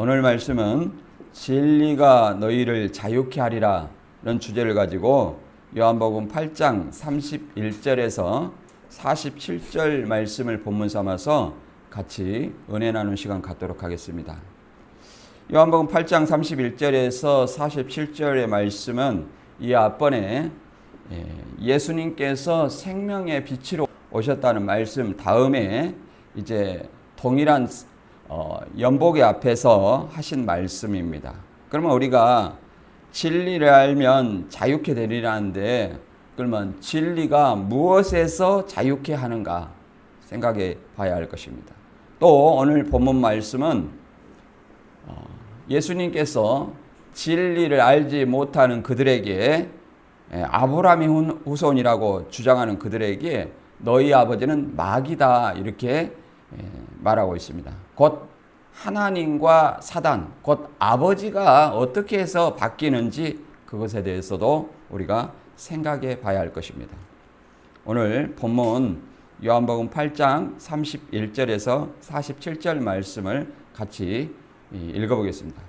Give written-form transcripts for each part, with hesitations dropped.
오늘 말씀은 진리가 너희를 자유케 하리라 이런 주제를 가지고 요한복음 8장 31절에서 47절 말씀을 본문 삼아서 같이 은혜 나누는 시간 갖도록 하겠습니다. 요한복음 8장 31절에서 47절의 말씀은 이 앞번에 예수님께서 생명의 빛으로 오셨다는 말씀 다음에 이제 동일한 연복의 앞에서 하신 말씀입니다. 그러면 우리가 진리를 알면 자유케 되리라는데 그러면 진리가 무엇에서 자유케 하는가 생각해 봐야 할 것입니다. 또 오늘 본문 말씀은 예수님께서 진리를 알지 못하는 그들에게 아브라함의 후손이라고 주장하는 그들에게 너희 아버지는 마귀다 이렇게 말하고 있습니다. 곧 하나님과 사단, 곧 아버지가 어떻게 해서 바뀌는지 그것에 대해서도 우리가 생각해 봐야 할 것입니다. 오늘 본문 요한복음 8장 31절에서 47절 말씀을 같이 읽어보겠습니다.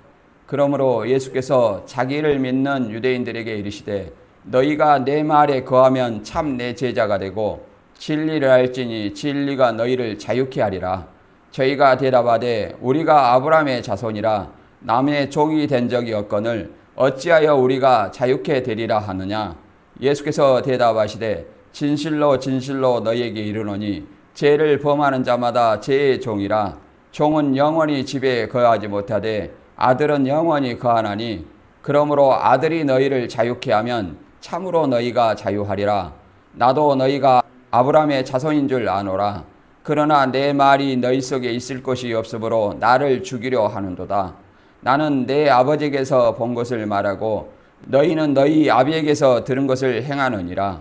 그러므로 예수께서 자기를 믿는 유대인들에게 이르시되 너희가 내 말에 거하면 참 내 제자가 되고 진리를 알지니 진리가 너희를 자유케 하리라. 저희가 대답하되 우리가 아브라함의 자손이라 남의 종이 된 적이 없거늘 어찌하여 우리가 자유케 되리라 하느냐. 예수께서 대답하시되 진실로 진실로 너희에게 이르노니 죄를 범하는 자마다 죄의 종이라. 종은 영원히 집에 거하지 못하되 아들은 영원히 거하나니 그러므로 아들이 너희를 자유케 하면 참으로 너희가 자유하리라. 나도 너희가 아브라함의 자손인 줄 아노라. 그러나 내 말이 너희 속에 있을 것이 없으므로 나를 죽이려 하는도다. 나는 내 아버지에게서 본 것을 말하고 너희는 너희 아비에게서 들은 것을 행하느니라.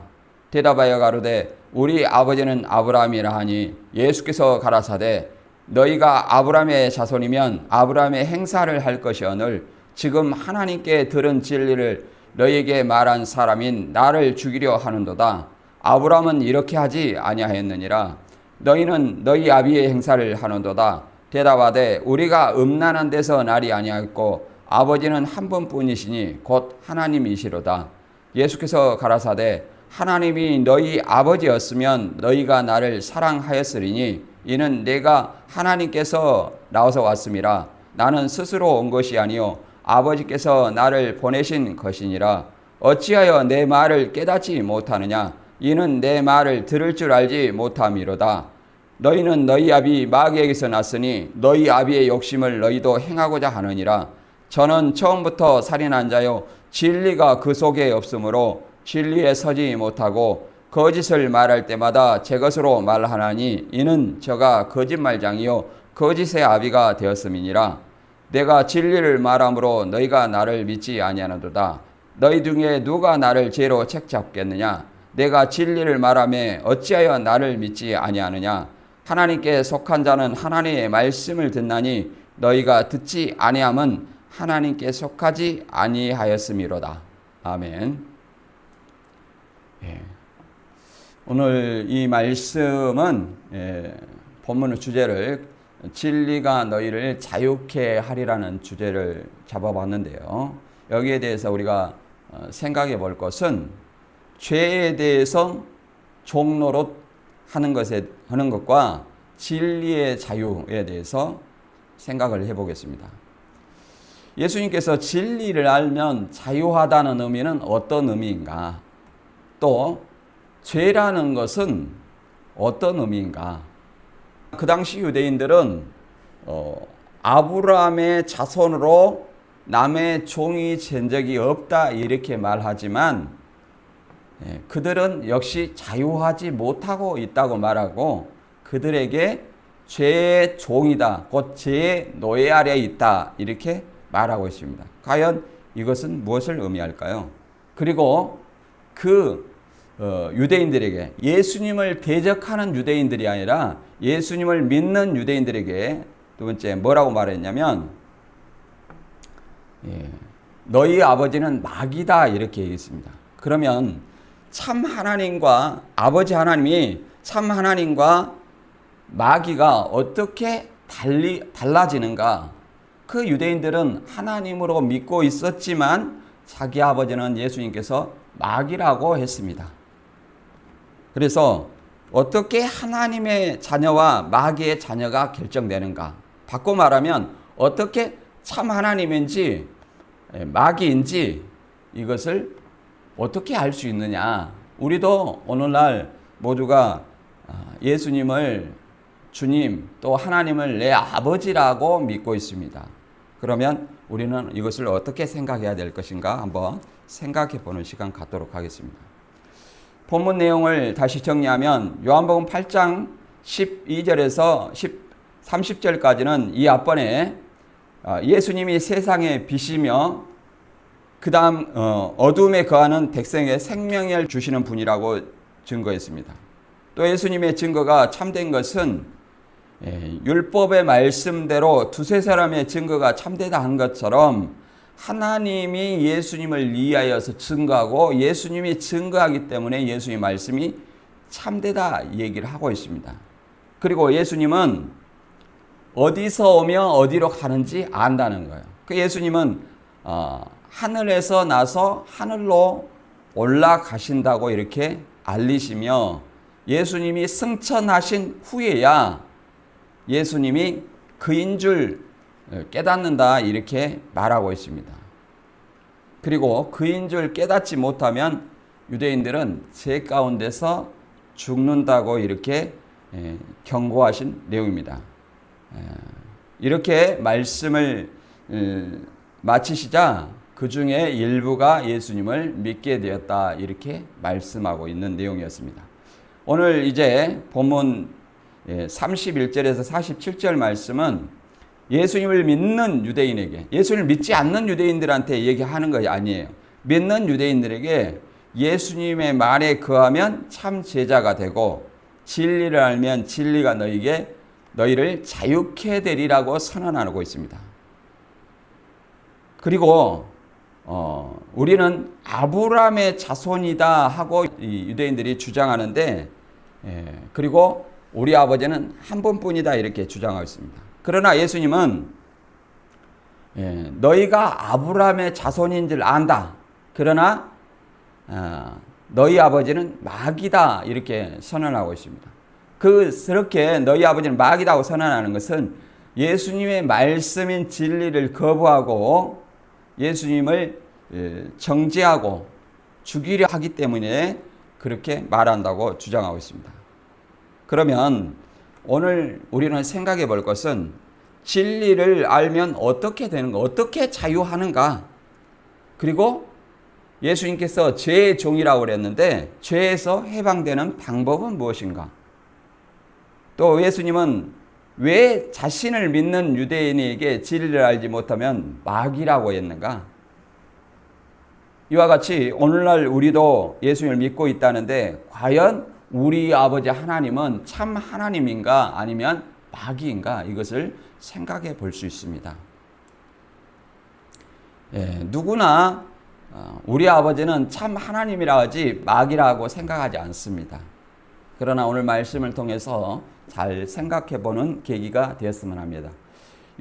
대답하여 가로되 우리 아버지는 아브라함이라 하니 예수께서 가라사대 너희가 아브라함의 자손이면 아브라함의 행사를 할 것이오늘 지금 하나님께 들은 진리를 너희에게 말한 사람인 나를 죽이려 하는도다. 아브라함은 이렇게 하지 아니하였느니라. 너희는 너희 아비의 행사를 하는도다. 대답하되 우리가 음란한 데서 날이 아니하였고 아버지는 한 분뿐이시니 곧 하나님이시로다. 예수께서 가라사대 하나님이 너희 아버지였으면 너희가 나를 사랑하였으리니 이는 내가 하나님께서 나와서 왔음이라. 나는 스스로 온 것이 아니요 아버지께서 나를 보내신 것이니라. 어찌하여 내 말을 깨닫지 못하느냐. 이는 내 말을 들을 줄 알지 못함이로다. 너희는 너희 아비 마귀에게서 났으니 너희 아비의 욕심을 너희도 행하고자 하느니라. 저는 처음부터 살인한 자요 진리가 그 속에 없으므로 진리에 서지 못하고 거짓을 말할 때마다 제 것으로 말하나니 이는 저가 거짓말장이요 거짓의 아비가 되었음이니라. 내가 진리를 말함으로 너희가 나를 믿지 아니하는도다. 너희 중에 누가 나를 죄로 책잡겠느냐. 내가 진리를 말하며 어찌하여 나를 믿지 아니하느냐. 하나님께 속한 자는 하나님의 말씀을 듣나니 너희가 듣지 아니함은 하나님께 속하지 아니하였음이로다. 아멘. 오늘 이 말씀은 본문의 주제를 진리가 너희를 자유케 하리라는 주제를 잡아봤는데요. 여기에 대해서 우리가 생각해 볼 것은 죄에 대해서 종노릇 하는 것과 진리의 자유에 대해서 생각을 해보겠습니다. 예수님께서 진리를 알면 자유하다는 의미는 어떤 의미인가? 또 죄라는 것은 어떤 의미인가? 그 당시 유대인들은 아브라함의 자손으로 남의 종이 된 적이 없다 이렇게 말하지만 그들은 역시 자유하지 못하고 있다고 말하고 그들에게 죄의 종이다, 곧 죄의 노예 아래에 있다 이렇게 말하고 있습니다. 과연 이것은 무엇을 의미할까요? 그리고 그 유대인들에게 예수님을 대적하는 유대인들이 아니라 예수님을 믿는 유대인들에게 두 번째 뭐라고 말했냐면 너희 아버지는 마귀다 이렇게 얘기했습니다. 그러면 참 하나님과 아버지 하나님이 참 하나님과 마귀가 어떻게 달라지는가? 그 유대인들은 하나님으로 믿고 있었지만 자기 아버지는 예수님께서 마귀라고 했습니다. 그래서 어떻게 하나님의 자녀와 마귀의 자녀가 결정되는가? 바꿔 말하면 어떻게 참 하나님인지 마귀인지 이것을 어떻게 알 수 있느냐? 우리도 오늘날 모두가 예수님을 주님 또 하나님을 내 아버지라고 믿고 있습니다. 그러면 우리는 이것을 어떻게 생각해야 될 것인가 한번 생각해 보는 시간 갖도록 하겠습니다. 본문 내용을 다시 정리하면 요한복음 8장 12절에서 30절까지는 이 앞번에 예수님이 세상의 빛이며 그 다음 어둠에 거하는 백성에게 생명을 주시는 분이라고 증거했습니다. 또 예수님의 증거가 참된 것은 율법의 말씀대로 두세 사람의 증거가 참되다 한 것처럼 하나님이 예수님을 위하여서 증거하고 예수님이 증거하기 때문에 예수님의 말씀이 참되다 얘기를 하고 있습니다. 그리고 예수님은 어디서 오며 어디로 가는지 안다는 거예요. 그 예수님은 하늘에서 나서 하늘로 올라가신다고 이렇게 알리시며 예수님이 승천하신 후에야 예수님이 그인 줄 깨닫는다 이렇게 말하고 있습니다. 그리고 그인 줄 깨닫지 못하면 유대인들은 죄 가운데서 죽는다고 이렇게 경고하신 내용입니다. 이렇게 말씀을 마치시자 그 중에 일부가 예수님을 믿게 되었다 이렇게 말씀하고 있는 내용이었습니다. 오늘 이제 본문 31절에서 47절 말씀은 예수님을 믿는 유대인에게, 예수님을 믿지 않는 유대인들한테 얘기하는 것이 아니에요. 믿는 유대인들에게 예수님의 말에 거하면 참 제자가 되고 진리를 알면 진리가 너희를 자유케 되리라고 선언하고 있습니다. 그리고 우리는 아브라함의 자손이다 하고 이 유대인들이 주장하는데 그리고 우리 아버지는 한 분뿐이다 이렇게 주장하고 있습니다. 그러나 예수님은 너희가 아브라함의 자손인 줄 안다. 그러나 너희 아버지는 마귀다 이렇게 선언하고 있습니다. 그렇게 너희 아버지는 마귀다고 선언하는 것은 예수님의 말씀인 진리를 거부하고 예수님을 정죄하고 죽이려 하기 때문에 그렇게 말한다고 주장하고 있습니다. 그러면 오늘 우리는 생각해 볼 것은 진리를 알면 어떻게 되는가, 어떻게 자유하는가, 그리고 예수님께서 죄의 종이라고 그랬는데 죄에서 해방되는 방법은 무엇인가? 또 예수님은 왜 자신을 믿는 유대인에게 진리를 알지 못하면 마귀라고 했는가? 이와 같이 오늘날 우리도 예수님을 믿고 있다는데 과연 우리 아버지 하나님은 참 하나님인가 아니면 마귀인가? 이것을 생각해 볼 수 있습니다. 누구나 우리 아버지는 참 하나님이라 하지 마귀라고 생각하지 않습니다. 그러나 오늘 말씀을 통해서 잘 생각해 보는 계기가 되었으면 합니다.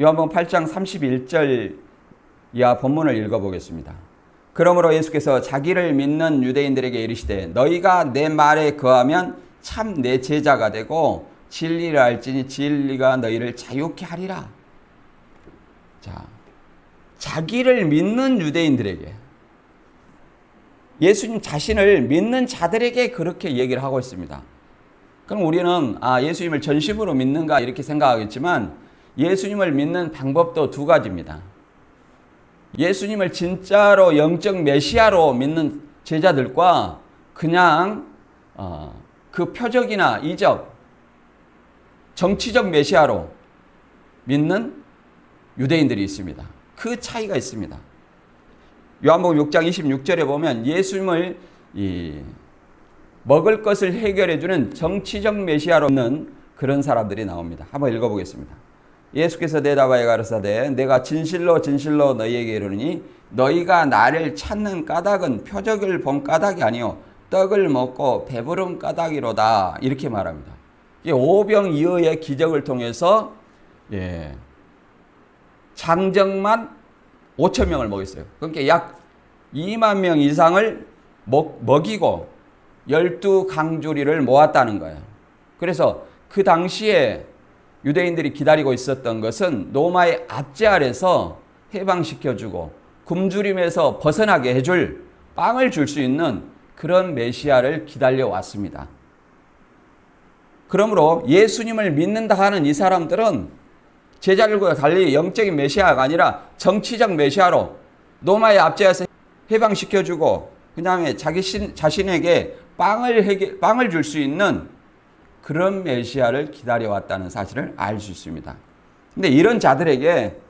요한복음 8장 31절 이하 본문을 읽어보겠습니다. 그러므로 예수께서 자기를 믿는 유대인들에게 이르시되 너희가 내 말에 거하면 참 내 제자가 되고 진리를 알지니 진리가 너희를 자유케 하리라. 자, 자기를 믿는 유대인들에게, 예수님 자신을 믿는 자들에게 그렇게 얘기를 하고 있습니다. 그럼 우리는 예수님을 전심으로 믿는가 이렇게 생각하겠지만 예수님을 믿는 방법도 두 가지입니다. 예수님을 진짜로 영적 메시아로 믿는 제자들과 그냥 그 표적이나 이적, 정치적 메시아로 믿는 유대인들이 있습니다. 그 차이가 있습니다. 요한복음 6장 26절에 보면 예수님을 먹을 것을 해결해 주는 정치적 메시아로 믿는 그런 사람들이 나옵니다. 한번 읽어보겠습니다. 예수께서 대답하여 가라사대 내가 진실로 진실로 너희에게 이르노니 너희가 나를 찾는 까닭은 표적을 본 까닭이 아니요 떡을 먹고 배부른 까닭이로다 이렇게 말합니다. 오병이어의 기적을 통해서 장정만 5천 명을 먹였어요. 그러니까 약 2만 명 이상을 먹이고 12강주리를 모았다는 거예요. 그래서 그 당시에 유대인들이 기다리고 있었던 것은 로마의 압제 아래서 해방시켜주고 굶주림에서 벗어나게 해줄 빵을 줄 수 있는 그런 메시아를 기다려 왔습니다. 그러므로 예수님을 믿는다 하는 이 사람들은 제자들과 달리 영적인 메시아가 아니라 정치적 메시아로 로마의 압제에서 해방시켜주고 그 다음에 자신에게 빵을 줄 수 있는 그런 메시아를 기다려왔다는 사실을 알 수 있습니다. 근데 이런 자들에게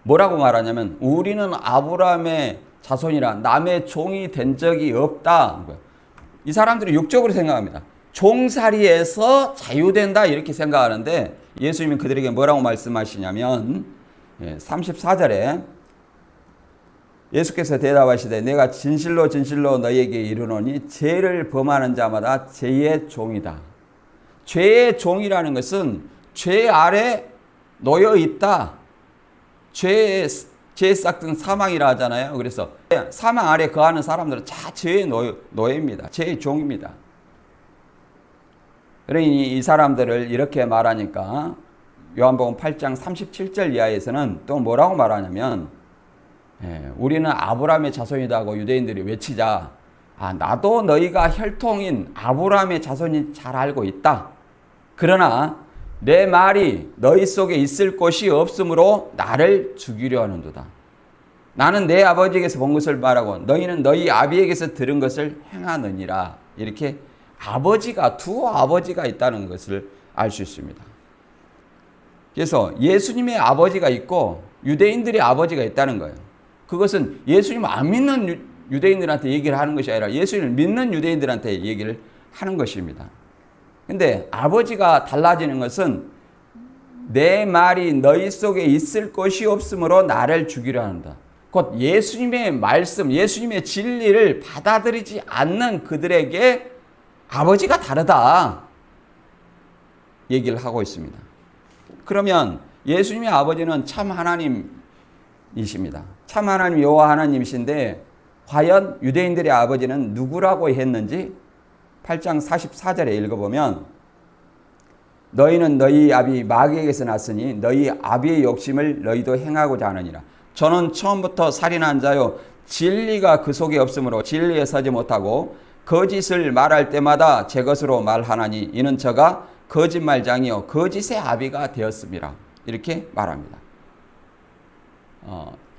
뭐라고 말하냐면 우리는 아브라함의 자손이라 남의 종이 된 적이 없다. 이 사람들이 육적으로 생각합니다. 종살이에서 자유된다 이렇게 생각하는데 예수님은 그들에게 뭐라고 말씀하시냐면 34절에 예수께서 대답하시되 내가 진실로 진실로 너희에게 이르노니 죄를 범하는 자마다 죄의 종이다. 죄의 종이라는 것은 죄 아래 놓여 있다. 죄의 싹든 사망이라 하잖아요. 그래서 사망 아래 거하는 사람들은 다 죄의 노예입니다. 죄의 종입니다. 그러니 이 사람들을 이렇게 말하니까 요한복음 8장 37절 이하에서는 또 뭐라고 말하냐면 우리는 아브라함의 자손이다 하고 유대인들이 외치자 나도 너희가 혈통인 아브라함의 자손인 잘 알고 있다. 그러나 내 말이 너희 속에 있을 곳이 없으므로 나를 죽이려 하는도다. 나는 내 아버지에게서 본 것을 말하고 너희는 너희 아비에게서 들은 것을 행하느니라. 이렇게 두 아버지가 있다는 것을 알 수 있습니다. 그래서 예수님의 아버지가 있고 유대인들의 아버지가 있다는 거예요. 그것은 예수님 안 믿는 유대인들한테 얘기를 하는 것이 아니라 예수님을 믿는 유대인들한테 얘기를 하는 것입니다. 근데 아버지가 달라지는 것은 내 말이 너희 속에 있을 것이 없으므로 나를 죽이려 한다. 곧 예수님의 말씀, 예수님의 진리를 받아들이지 않는 그들에게 아버지가 다르다 얘기를 하고 있습니다. 그러면 예수님의 아버지는 참 하나님이십니다. 참 하나님 여호와 하나님이신데 과연 유대인들의 아버지는 누구라고 했는지 8장 44절에 읽어보면 너희는 너희 아비 마귀에게서 났으니 너희 아비의 욕심을 너희도 행하고자 하느니라. 저는 처음부터 살인한 자요 진리가 그 속에 없으므로 진리에 서지 못하고 거짓을 말할 때마다 제 것으로 말하나니 이는 저가 거짓말장이요 거짓의 아비가 되었습니다. 이렇게 말합니다.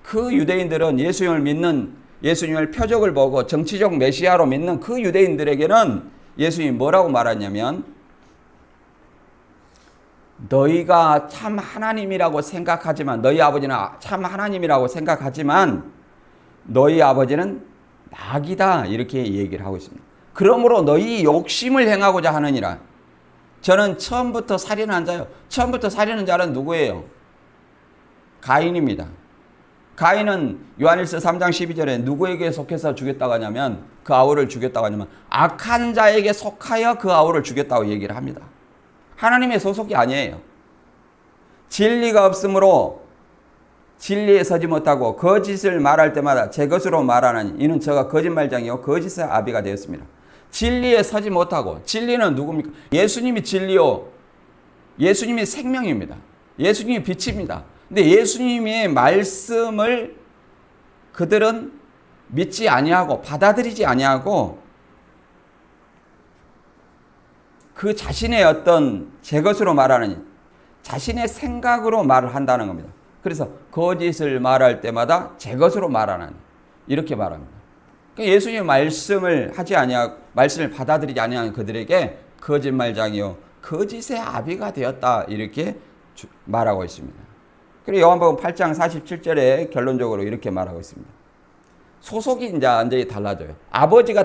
그 유대인들은 예수님을 표적을 보고 정치적 메시아로 믿는 그 유대인들에게는 예수님이 뭐라고 말하냐면 너희가 참 하나님이라고 생각하지만 너희 아버지는 참 하나님이라고 생각하지만 너희 아버지는 마귀다 이렇게 얘기를 하고 있습니다. 그러므로 너희 욕심을 행하고자 하느니라. 저는 처음부터 살인한 자요. 처음부터 살인한 자는 누구예요? 가인입니다. 가인은 요한일서 3장 12절에 누구에게 속해서 죽였다고 하냐면 그 아우를 죽였다고 하냐면 악한 자에게 속하여 그 아우를 죽였다고 얘기를 합니다. 하나님의 소속이 아니에요. 진리가 없으므로 진리에 서지 못하고 거짓을 말할 때마다 제 것으로 말하나니 이는 저가 거짓말장이요 거짓의 아비가 되었습니다. 진리에 서지 못하고 진리는 누굽니까? 예수님이 진리요 예수님이 생명입니다. 예수님이 빛입니다. 근데 예수님의 말씀을 그들은 믿지 아니하고 받아들이지 아니하고 그 자신의 어떤 제 것으로 말하는 자신의 생각으로 말을 한다는 겁니다. 그래서 거짓을 말할 때마다 제 것으로 말하는 이렇게 말합니다. 그러니까 예수님의 말씀을 말씀을 받아들이지 아니하는 그들에게 거짓말장이요 거짓의 아비가 되었다 이렇게 말하고 있습니다. 그리고 요한복음 8장 47절에 결론적으로 이렇게 말하고 있습니다. 소속이 이제 완전히 달라져요. 아버지가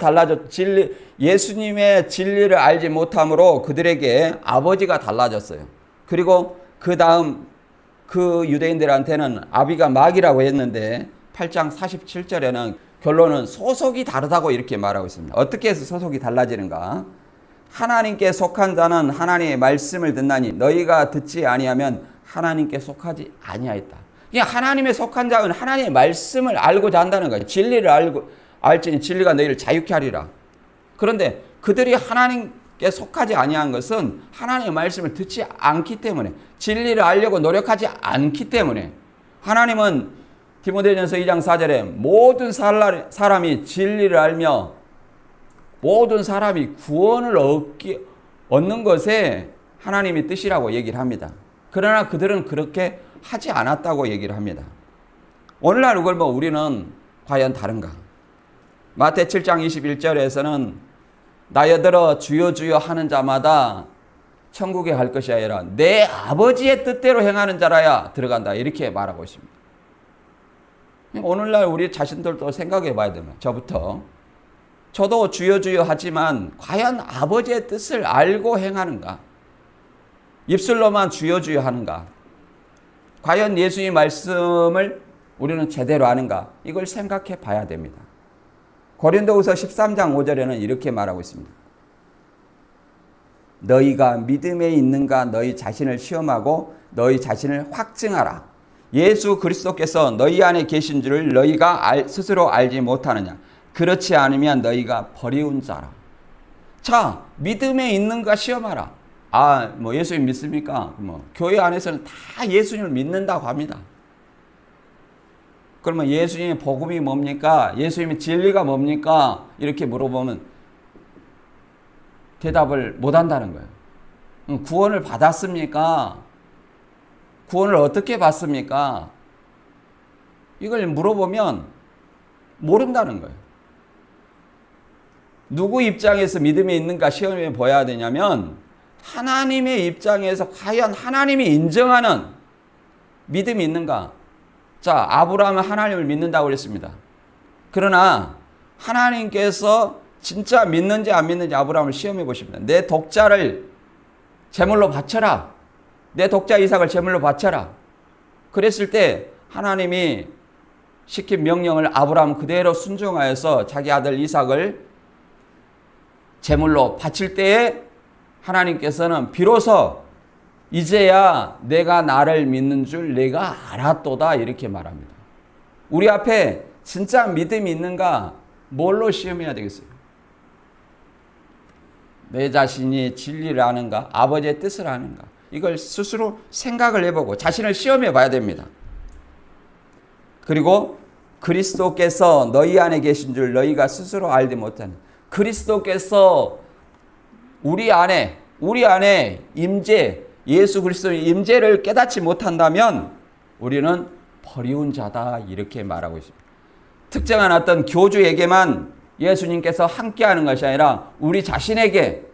예수님의 진리를 알지 못함으로 그들에게 아버지가 달라졌어요. 그리고 그 다음 그 유대인들한테는 아비가 마귀라고 했는데 8장 47절에는 결론은 소속이 다르다고 이렇게 말하고 있습니다. 어떻게 해서 소속이 달라지는가? 하나님께 속한 자는 하나님의 말씀을 듣나니 너희가 듣지 아니하면 하나님께 속하지 아니하였다. 그냥 하나님에 속한 자는 하나님의 말씀을 알고자 한다는 거예요. 진리를 알지니 진리가 너희를 자유케 하리라. 그런데 그들이 하나님께 속하지 아니한 것은 하나님의 말씀을 듣지 않기 때문에, 진리를 알려고 노력하지 않기 때문에, 하나님은 디모데전서 2장 4절에 모든 사람이 진리를 알며 모든 사람이 구원을 얻는 것에 하나님의 뜻이라고 얘기를 합니다. 그러나 그들은 그렇게 하지 않았다고 얘기를 합니다. 오늘날 그걸 우리는 과연 다른가? 마태 7장 21절에서는 나여들어 주여 주여 하는 자마다 천국에 갈 것이 아니라 내 아버지의 뜻대로 행하는 자라야 들어간다, 이렇게 말하고 있습니다. 오늘날 우리 자신들도 생각해 봐야 됩니다. 저도 주여 주여 하지만 과연 아버지의 뜻을 알고 행하는가? 입술로만 주여 주여 하는가? 과연 예수의 말씀을 우리는 제대로 아는가? 이걸 생각해 봐야 됩니다. 고린도후서 13장 5절에는 이렇게 말하고 있습니다. 너희가 믿음에 있는가 너희 자신을 시험하고 너희 자신을 확증하라. 예수 그리스도께서 너희 안에 계신 줄을 너희가 스스로 알지 못하느냐? 그렇지 않으면 너희가 버리운 자라. 자, 믿음에 있는가 시험하라. 예수님 믿습니까? 교회 안에서는 다 예수님을 믿는다고 합니다. 그러면 예수님의 복음이 뭡니까? 예수님의 진리가 뭡니까? 이렇게 물어보면 대답을 못 한다는 거예요. 구원을 받았습니까? 구원을 어떻게 받습니까? 이걸 물어보면 모른다는 거예요. 누구 입장에서 믿음이 있는가 시험해 보아야 되냐면 하나님의 입장에서 과연 하나님이 인정하는 믿음이 있는가? 자, 아브라함은 하나님을 믿는다고 그랬습니다. 그러나 하나님께서 진짜 믿는지 안 믿는지 아브라함을 시험해 보십니다. 내 독자를 제물로 바쳐라. 내 독자 이삭을 제물로 바쳐라. 그랬을 때 하나님이 시킨 명령을 아브라함 그대로 순종하여서 자기 아들 이삭을 제물로 바칠 때에 하나님께서는 비로소 이제야 내가 나를 믿는 줄 내가 알았도다, 이렇게 말합니다. 우리 앞에 진짜 믿음이 있는가 뭘로 시험해야 되겠어요? 내 자신이 진리를 아는가? 아버지의 뜻을 아는가? 이걸 스스로 생각을 해보고 자신을 시험해 봐야 됩니다. 그리고 그리스도께서 너희 안에 계신 줄 너희가 스스로 알지 못하는, 그리스도께서 우리 안에 예수 그리스도의 임재를 깨닫지 못한다면 우리는 버리운 자다, 이렇게 말하고 있습니다. 특정한 어떤 교주에게만 예수님께서 함께하는 것이 아니라 우리 자신에게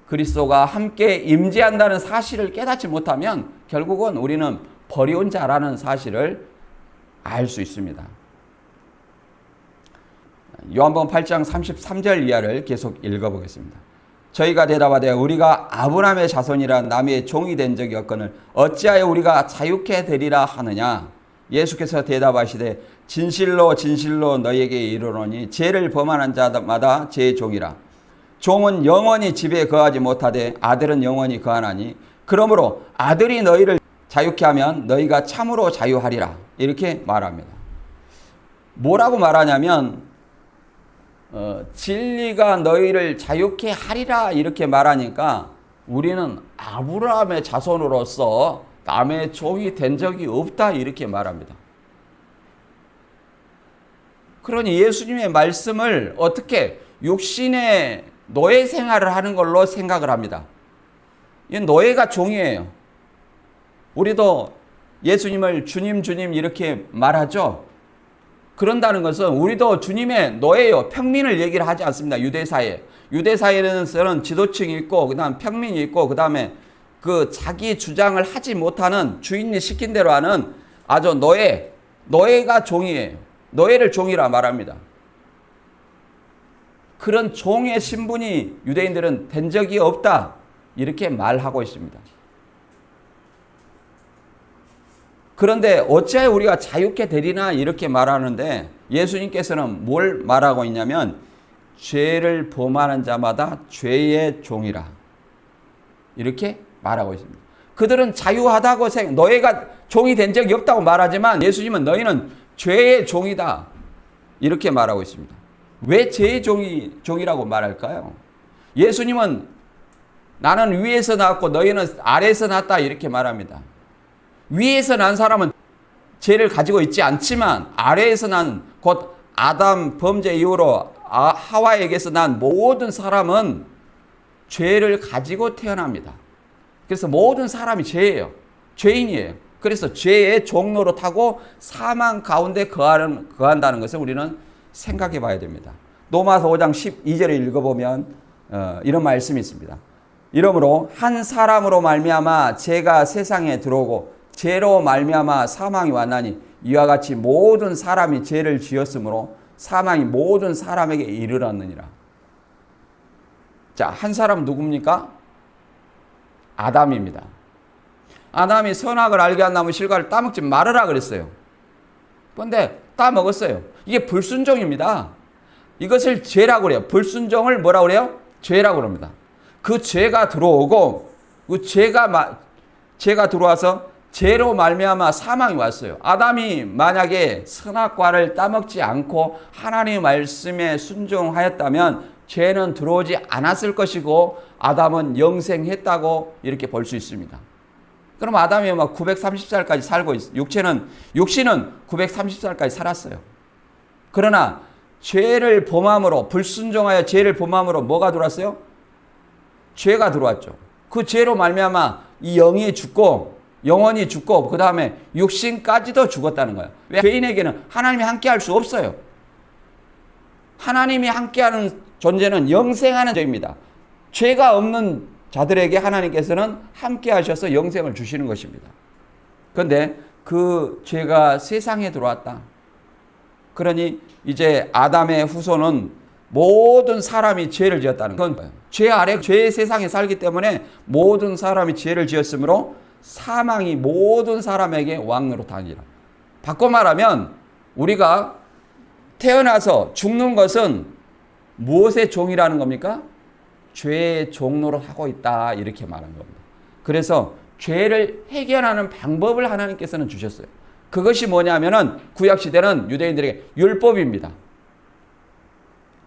그리스도가 함께 임재한다는 사실을 깨닫지 못하면 결국은 우리는 버리운 자라는 사실을 알 수 있습니다. 요한복음 8장 33절 이하를 계속 읽어보겠습니다. 저희가 대답하되 우리가 아브라함의 자손이라 남의 종이 된 적이 없거늘 어찌하여 우리가 자유케 되리라 하느냐? 예수께서 대답하시되 진실로 진실로 너희에게 이르노니 죄를 범하는 자마다 제 종이라. 종은 영원히 집에 거하지 못하되 아들은 영원히 거하나니 그러므로 아들이 너희를 자유케 하면 너희가 참으로 자유하리라, 이렇게 말합니다. 뭐라고 말하냐면 진리가 너희를 자유케 하리라, 이렇게 말하니까 우리는 아브라함의 자손으로서 남의 종이 된 적이 없다, 이렇게 말합니다. 그러니 예수님의 말씀을 어떻게 육신의 노예 생활을 하는 걸로 생각을 합니다. 이 노예가 종이에요. 우리도 예수님을 주님 주님 이렇게 말하죠. 그런다는 것은 우리도 주님의 노예요. 평민을 얘기를 하지 않습니다. 유대사회. 유대사회에서는 지도층이 있고 그다음 평민이 있고 그다음에 그 자기 주장을 하지 못하는 주인이 시킨 대로 하는 아주 노예가 종이에요. 노예를 종이라 말합니다. 그런 종의 신분이 유대인들은 된 적이 없다, 이렇게 말하고 있습니다. 그런데 어찌하여 우리가 자유케 되리나, 이렇게 말하는데 예수님께서는 뭘 말하고 있냐면 죄를 범하는 자마다 죄의 종이라, 이렇게 말하고 있습니다. 그들은 자유하다고 너희가 종이 된 적이 없다고 말하지만 예수님은 너희는 죄의 종이다 이렇게 말하고 있습니다. 왜 죄의 종이라고 말할까요? 예수님은 나는 위에서 나왔고 너희는 아래에서 났다 이렇게 말합니다. 위에서 난 사람은 죄를 가지고 있지 않지만 아래에서 난 곧 아담 범죄 이후로 하와에게서 난 모든 사람은 죄를 가지고 태어납니다. 그래서 모든 사람이 죄예요. 죄인이에요. 그래서 죄의 종노릇하고 사망 가운데 거한다는 것을 우리는 생각해 봐야 됩니다. 로마서 5장 12절을 읽어보면 이런 말씀이 있습니다. 이러므로 한 사람으로 말미암아 죄가 세상에 들어오고 죄로 말미암아 사망이 왔나니 이와 같이 모든 사람이 죄를 지었으므로 사망이 모든 사람에게 이르렀느니라. 자, 한 사람 누굽니까? 아담입니다. 아담이 선악을 알게 한 나무 실과를 따먹지 말으라 그랬어요. 그런데 따먹었어요. 이게 불순종입니다. 이것을 죄라고 그래요. 불순종을 뭐라고 그래요? 죄라고 그럽니다. 그 죄가 들어오고 그 죄가 들어와서 죄로 말미암아 사망이 왔어요. 아담이 만약에 선악과를 따먹지 않고 하나님의 말씀에 순종하였다면 죄는 들어오지 않았을 것이고 아담은 영생했다고 이렇게 볼 수 있습니다. 그럼 아담이 막 930살까지 살고 있어요. 육신은 930살까지 살았어요. 그러나 죄를 범함으로 불순종하여 죄를 범함으로 뭐가 들어왔어요? 죄가 들어왔죠. 그 죄로 말미암아 이 영혼이 죽고 그 다음에 육신까지도 죽었다는 거예요. 왜? 죄인에게는 하나님이 함께할 수 없어요. 하나님이 함께하는 존재는 영생하는 죄입니다. 죄가 없는 자들에게 하나님께서는 함께하셔서 영생을 주시는 것입니다. 그런데 그 죄가 세상에 들어왔다. 그러니 이제 아담의 후손은 모든 사람이 죄를 지었다는 건 죄 아래 죄의 세상에 살기 때문에 모든 사람이 죄를 지었으므로 사망이 모든 사람에게 왕노릇하니라. 바꿔 말하면 우리가 태어나서 죽는 것은 무엇의 종이라는 겁니까? 죄의 종노릇하고 있다 이렇게 말한 겁니다. 그래서 죄를 해결하는 방법을 하나님께서는 주셨어요. 그것이 뭐냐면은 구약시대는 유대인들에게 율법입니다.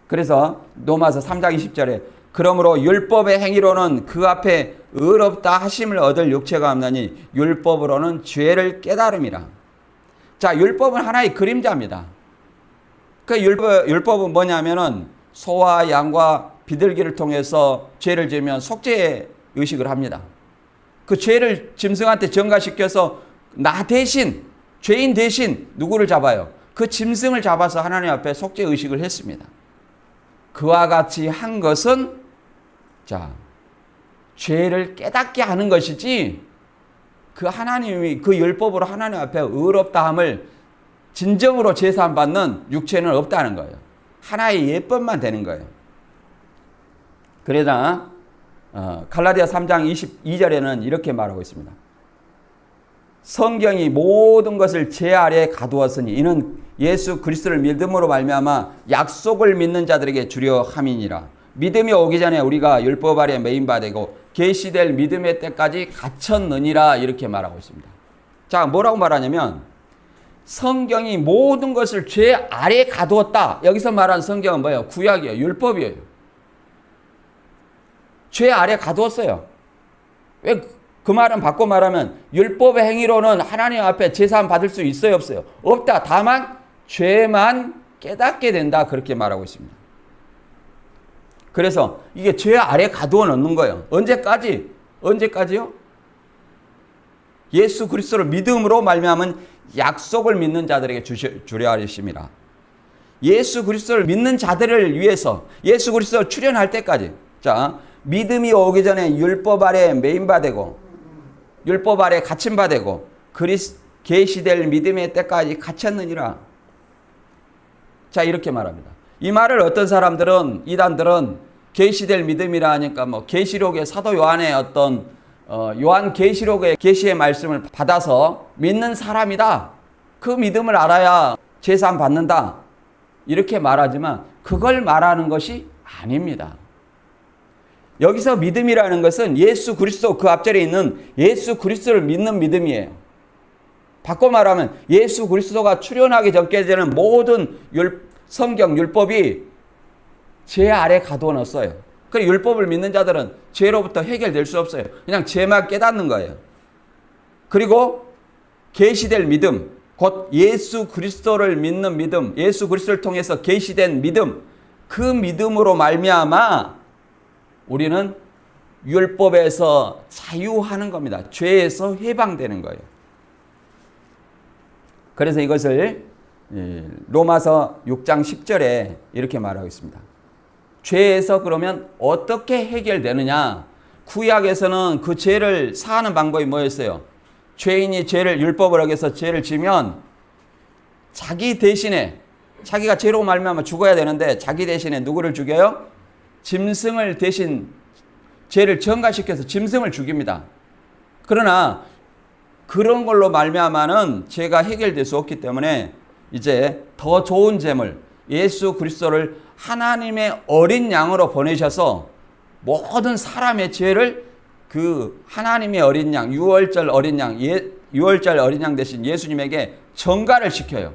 그래서 로마서 3장 20절에 그러므로 율법의 행위로는 그 앞에 의롭다 하심을 얻을 육체가 없나니 율법으로는 죄를 깨달음이라. 자, 율법은 하나의 그림자입니다. 그 율법은 뭐냐면은 소와 양과 비둘기를 통해서 죄를 지으면 속죄 의식을 합니다. 그 죄를 짐승한테 전가시켜서 나 대신 죄인 대신 누구를 잡아요? 그 짐승을 잡아서 하나님 앞에 속죄 의식을 했습니다. 그와 같이 한 것은 자, 죄를 깨닫게 하는 것이지 그 하나님이 그 율법으로 하나님 앞에 의롭다함을 진정으로 제사함 받는 육체는 없다는 거예요. 하나의 예법만 되는 거예요. 그러나 갈라디아 3장 22절에는 이렇게 말하고 있습니다. 성경이 모든 것을 제 아래에 가두었으니 이는 예수 그리스도를 믿음으로 말미암아 약속을 믿는 자들에게 주려 함이니라. 믿음이 오기 전에 우리가 율법 아래 매인바 되고 계시될 믿음의 때까지 갇혔느니라 이렇게 말하고 있습니다. 자, 뭐라고 말하냐면 성경이 모든 것을 죄 아래에 가두었다. 여기서 말하는 성경은 뭐예요? 구약이에요. 율법이에요. 죄 아래에 가두었어요. 왜 그 말은 바꿔 말하면 율법의 행위로는 하나님 앞에 제사함 받을 수 있어요? 없어요? 없다. 다만 죄만 깨닫게 된다. 그렇게 말하고 있습니다. 그래서 이게 죄 아래 가두어 놓는 거예요. 언제까지? 언제까지요? 예수 그리스도를 믿음으로 말미암은 약속을 믿는 자들에게 주려 하심이라. 예수 그리스도를 믿는 자들을 위해서 예수 그리스도 출현할 때까지. 자, 믿음이 오기 전에 율법 아래 매인바 되고 율법 아래 갇힌바 되고 계시될 믿음의 때까지 갇혔느니라. 자, 이렇게 말합니다. 이 말을 어떤 사람들은 이단들은 계시될 믿음이라 하니까 뭐 계시록의 사도 요한의 어떤 요한 계시록의 계시의 말씀을 받아서 믿는 사람이다. 그 믿음을 알아야 제사함 받는다. 이렇게 말하지만 그걸 말하는 것이 아닙니다. 여기서 믿음이라는 것은 예수 그리스도, 그 앞절에 있는 예수 그리스도를 믿는 믿음이에요. 바꿔 말하면 예수 그리스도가 출현하기 전까지는 모든 성경 율법이 죄 아래 가둬놨어요. 그리고 율법을 믿는 자들은 죄로부터 해결될 수 없어요. 그냥 죄만 깨닫는 거예요. 그리고 계시될 믿음, 곧 예수 그리스도를 믿는 믿음, 예수 그리스도를 통해서 계시된 믿음, 그 믿음으로 말미암아 우리는 율법에서 자유하는 겁니다. 죄에서 해방되는 거예요. 그래서 이것을 로마서 6장 10절에 이렇게 말하고 있습니다. 죄에서 그러면 어떻게 해결되느냐? 구약에서는 그 죄를 사하는 방법이 뭐였어요? 죄인이 율법을 어겨서 죄를 지면 자기 대신에, 자기가 죄로 말미암아 죽어야 되는데 자기 대신에 누구를 죽여요? 짐승을 대신 죄를 전가시켜서 짐승을 죽입니다. 그러나 그런 걸로 말미암아는 죄가 해결될 수 없기 때문에 이제 더 좋은 제물, 예수 그리스도를 하나님의 어린 양으로 보내셔서 모든 사람의 죄를 그 하나님의 어린 양, 유월절 어린 양, 유월절 어린 양 대신 예수님에게 전가를 시켜요.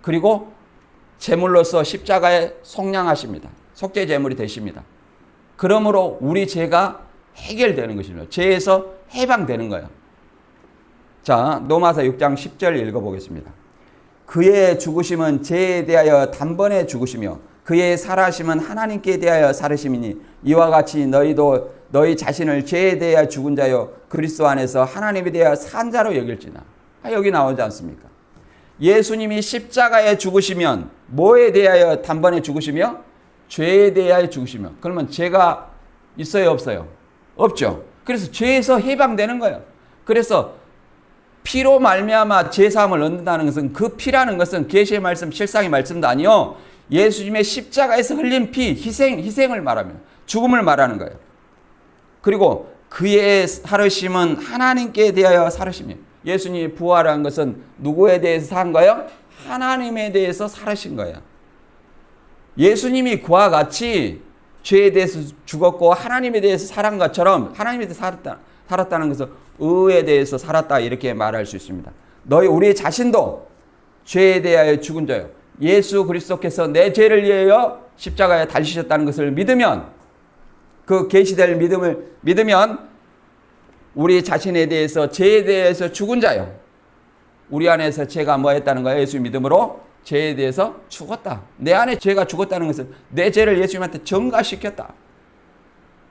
그리고 제물로서 십자가에 속량하십니다. 속죄 제물이 되십니다. 그러므로 우리 죄가 해결되는 것입니다. 죄에서 해방되는 거예요. 자, 로마서 6장 10절 읽어보겠습니다. 그의 죽으심은 죄에 대하여 단번에 죽으시며 그의 살아심은 하나님께 대하여 살으심이니 이와 같이 너희도 너희 자신을 죄에 대하여 죽은 자요 그리스도 안에서 하나님에 대하여 산 자로 여길지나. 여기 나오지 않습니까? 예수님이 십자가에 죽으시면 뭐에 대하여 단번에 죽으시며 죄에 대하여 죽으시며. 그러면 죄가 있어요, 없어요? 없죠. 그래서 죄에서 해방되는 거예요. 그래서 피로 말미암아 죄 사함을 얻는다는 것은, 그 피라는 것은 계시의 말씀, 실상의 말씀도 아니요, 예수님의 십자가에서 흘린 피, 희생을 말하면 죽음을 말하는 거예요. 그리고 그의 살으심은 하나님께 대하여 살으심이에요. 예수님이 부활한 것은 누구에 대해서 산 거예요? 하나님에 대해서 살으신 거예요. 예수님이 그와 같이 죄에 대해서 죽었고 하나님에 대해서 살은 것처럼 하나님에 대해서 살았다는 것은 의에 대해서 살았다, 이렇게 말할 수 있습니다. 우리 자신도 죄에 대하여 죽은 자요, 예수 그리스도께서 내 죄를 위하여 십자가에 달리셨다는 것을 믿으면, 그 계시될 믿음을 믿으면 우리 자신에 대해서, 죄에 대해서 죽은 자요, 우리 안에서 죄가 뭐 했다는 거예요? 예수 믿음으로 죄에 대해서 죽었다. 내 안에 죄가 죽었다는 것은 내 죄를 예수님한테 전가시켰다.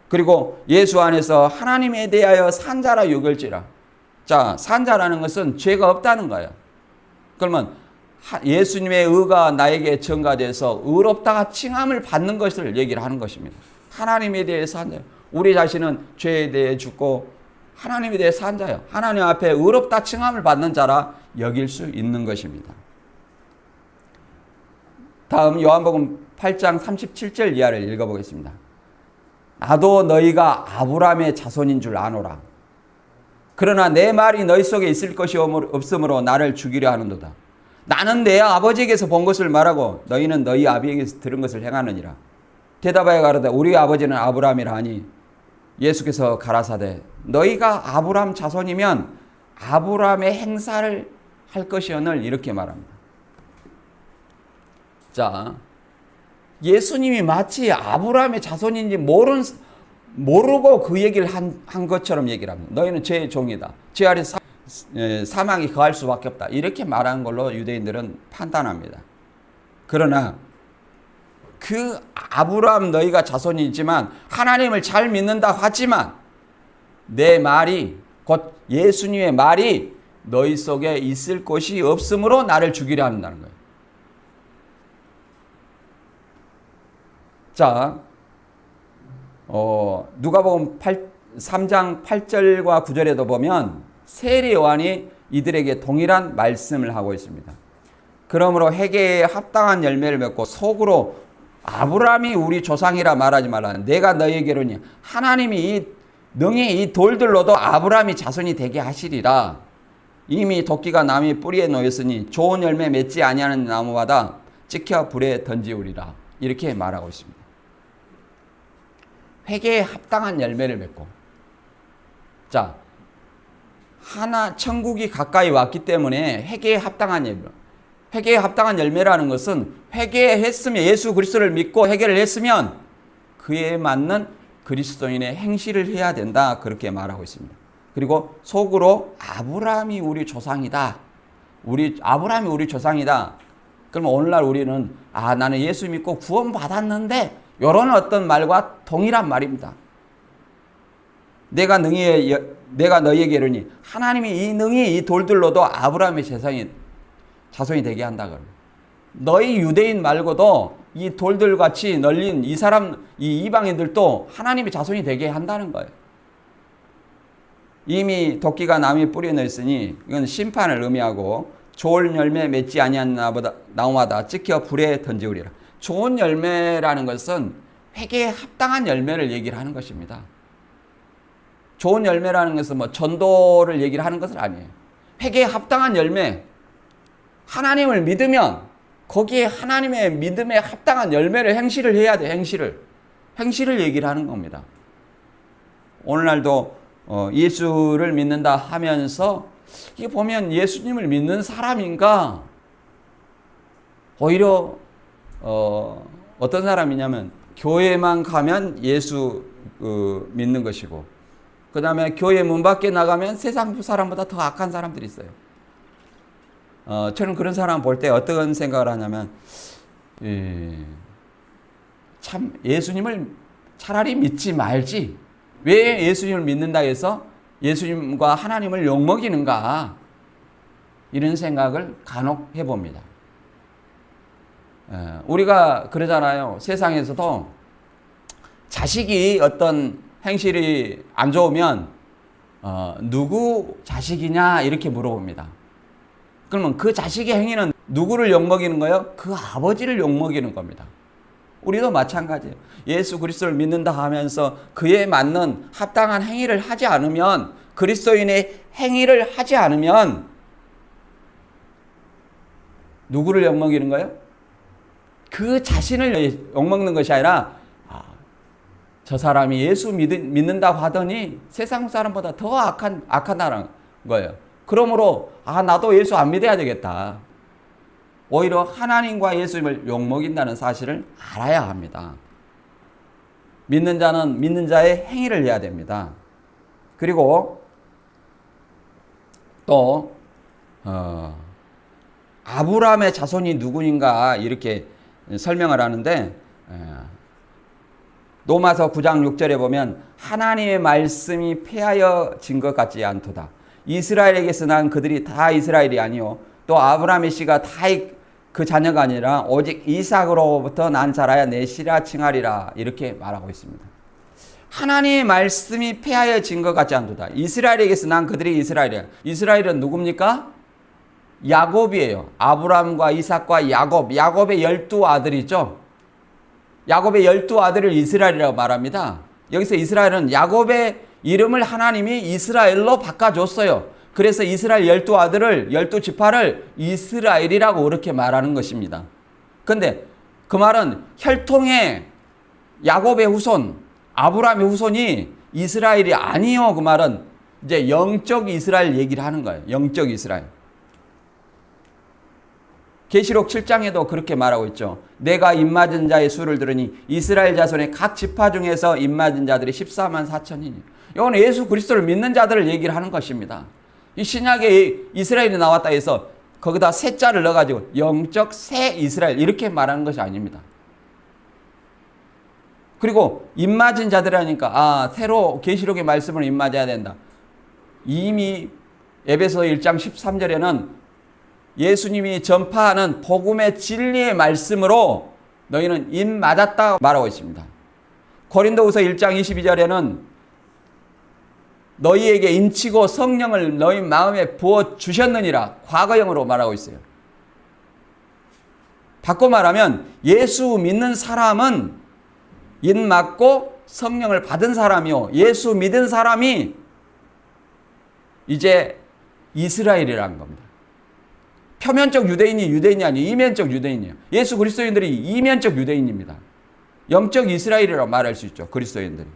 그리고 예수 안에서 하나님에 대하여 산 자라 여길지라. 자, 산 자라는 것은 죄가 없다는 거예요. 그러면 예수님의 의가 나에게 전가돼서 의롭다가 칭함을 받는 것을 얘기를 하는 것입니다. 하나님에 대해서 산 자예요. 우리 자신은 죄에 대해 죽고 하나님에 대해 산 자예요. 하나님 앞에 의롭다 칭함을 받는 자라 여길 수 있는 것입니다. 다음 요한복음 8장 37절 이하를 읽어보겠습니다. 나도 너희가 아브라함의 자손인 줄 아노라. 그러나 내 말이 너희 속에 있을 것이 없으므로 나를 죽이려 하는도다. 나는 내 아버지에게서 본 것을 말하고 너희는 너희 아비에게서 들은 것을 행하느니라. 대답하여 가로되 우리 아버지는 아브라함이라 하니 예수께서 가라사대 너희가 아브라함 자손이면 아브라함의 행사를 할 것이오늘, 이렇게 말합니다. 자, 예수님이 마치 아브라함의 자손인지 모르고 그 얘기를 한 것처럼 얘기를 합니다. 너희는 죄의 종이다. 죄 아래 사망이 거할 수밖에 없다. 이렇게 말한 걸로 유대인들은 판단합니다. 그러나 그 아브라함 너희가 자손이지만 하나님을 잘 믿는다 하지만 내 말이, 곧 예수님의 말이 너희 속에 있을 것이 없으므로 나를 죽이려 한다는 거예요. 자, 누가복음 3장 8절과 9절에도 보면 세례 요한이 이들에게 동일한 말씀을 하고 있습니다. 그러므로 회개에 합당한 열매를 맺고 속으로 아브라함이 우리 조상이라 말하지 말라. 내가 너희에게로니 하나님이 능히 이 돌들로도 아브라함이 자손이 되게 하시리라. 이미 도끼가 나무 뿌리에 놓였으니 좋은 열매 맺지 아니하는 나무마다 찍혀 불에 던지우리라. 이렇게 말하고 있습니다. 회개에 합당한 열매를 맺고. 자, 천국이 가까이 왔기 때문에 회개에 합당한 열매. 회개에 합당한 열매라는 것은 회개했으면, 예수 그리스도를 믿고 회개를 했으면 그에 맞는 그리스도인의 행실을 해야 된다. 그렇게 말하고 있습니다. 그리고 속으로 아브라함이 우리 조상이다. 아브라함이 우리 조상이다. 그러면 오늘날 우리는 나는 예수 믿고 구원받았는데, 이런 어떤 말과 동일한 말입니다. 내가 너희에게 이르니 하나님이 이 돌들로도 아브라함의 자손이 되게 한다. 너희 유대인 말고도 이 돌들같이 널린 이 이방인들도 하나님의 자손이 되게 한다는 거예요. 이미 도끼가 나무에 뿌려 넣었으니 이건 심판을 의미하고, 좋은 열매 맺지 아니한 나무마다 찍혀 불에 던지우리라. 좋은 열매라는 것은 회개에 합당한 열매를 얘기를 하는 것입니다. 좋은 열매라는 것은 전도를 얘기를 하는 것은 아니에요. 회개에 합당한 열매, 하나님을 믿으면 거기에 하나님의 믿음에 합당한 열매를 행실을 해야 돼. 행실을 얘기를 하는 겁니다. 오늘날도 예수를 믿는다 하면서 이게 보면 예수님을 믿는 사람인가? 오히려 어떤 사람이냐면 교회만 가면 예수 믿는 것이고, 그 다음에 교회 문 밖에 나가면 세상 사람보다 더 악한 사람들이 있어요. 저는 그런 사람 볼 때 어떤 생각을 하냐면, 참 예수님을 차라리 믿지 말지, 왜 예수님을 믿는다 해서 예수님과 하나님을 욕먹이는가, 이런 생각을 간혹 해봅니다. 우리가 그러잖아요. 세상에서도 자식이 어떤 행실이 안 좋으면 누구 자식이냐 이렇게 물어봅니다. 그러면 그 자식의 행위는 누구를 욕먹이는 거예요? 그 아버지를 욕먹이는 겁니다. 우리도 마찬가지예요. 예수 그리스도를 믿는다 하면서 그에 맞는 합당한 행위를 하지 않으면, 그리스도인의 행위를 하지 않으면 누구를 욕먹이는 거예요? 그 자신을 욕먹는 것이 아니라, 저 사람이 예수 믿는다고 하더니 세상 사람보다 더 악하다는 거예요. 그러므로 나도 예수 안 믿어야 되겠다. 오히려 하나님과 예수님을 욕먹인다는 사실을 알아야 합니다. 믿는 자는 믿는 자의 행위를 해야 됩니다. 그리고 또 아브라함의 자손이 누구인가 이렇게 설명을 하는데, 로마서 9장 6절에 보면 하나님의 말씀이 폐하여진 것 같지 않도다. 이스라엘에게서 난 그들이 다 이스라엘이 아니요 또 아브라함의 씨가 다 그 자녀가 아니라 오직 이삭으로부터 난 자라야 내 씨라 칭하리라. 이렇게 말하고 있습니다. 하나님의 말씀이 폐하여진 것 같지 않도다. 이스라엘에게서 난 그들이 이스라엘이야. 이스라엘은 누굽니까? 야곱이에요. 아브라함과 이삭과 야곱의 12아들이죠. 야곱의 12아들을 이스라엘이라고 말합니다. 여기서 이스라엘은 야곱의 이름을 하나님이 이스라엘로 바꿔줬어요. 그래서 이스라엘 12아들을, 12지파를 이스라엘이라고 그렇게 말하는 것입니다. 근데 그 말은 혈통의 야곱의 후손, 아브라함의 후손이 이스라엘이 아니요. 그 말은 이제 영적 이스라엘 얘기를 하는 거예요. 영적 이스라엘. 계시록 7장에도 그렇게 말하고 있죠. 내가 입맞은 자의 수를 들으니 이스라엘 자손의 각 지파 중에서 입맞은 자들이 14만 4천이니. 이건 예수 그리스도를 믿는 자들을 얘기를 하는 것입니다. 이 신약에 이스라엘이 나왔다 해서 거기다 새 자를 넣어가지고 영적 새 이스라엘 이렇게 말하는 것이 아닙니다. 그리고 입맞은 자들이라니까 새로 계시록의 말씀을 입맞아야 된다. 이미 에베소 1장 13절에는 예수님이 전파하는 복음의 진리의 말씀으로 너희는 입맞았다 말하고 있습니다. 고린도후서 1장 22절에는 너희에게 인치고 성령을 너희 마음에 부어 주셨느니라 과거형으로 말하고 있어요. 바꿔 말하면 예수 믿는 사람은 인 맞고 성령을 받은 사람이요, 예수 믿은 사람이 이제 이스라엘이라는 겁니다. 표면적 유대인이 아니에요. 이면적 유대인이에요. 예수 그리스도인들이 이면적 유대인입니다. 영적 이스라엘이라고 말할 수 있죠. 그리스도인들이.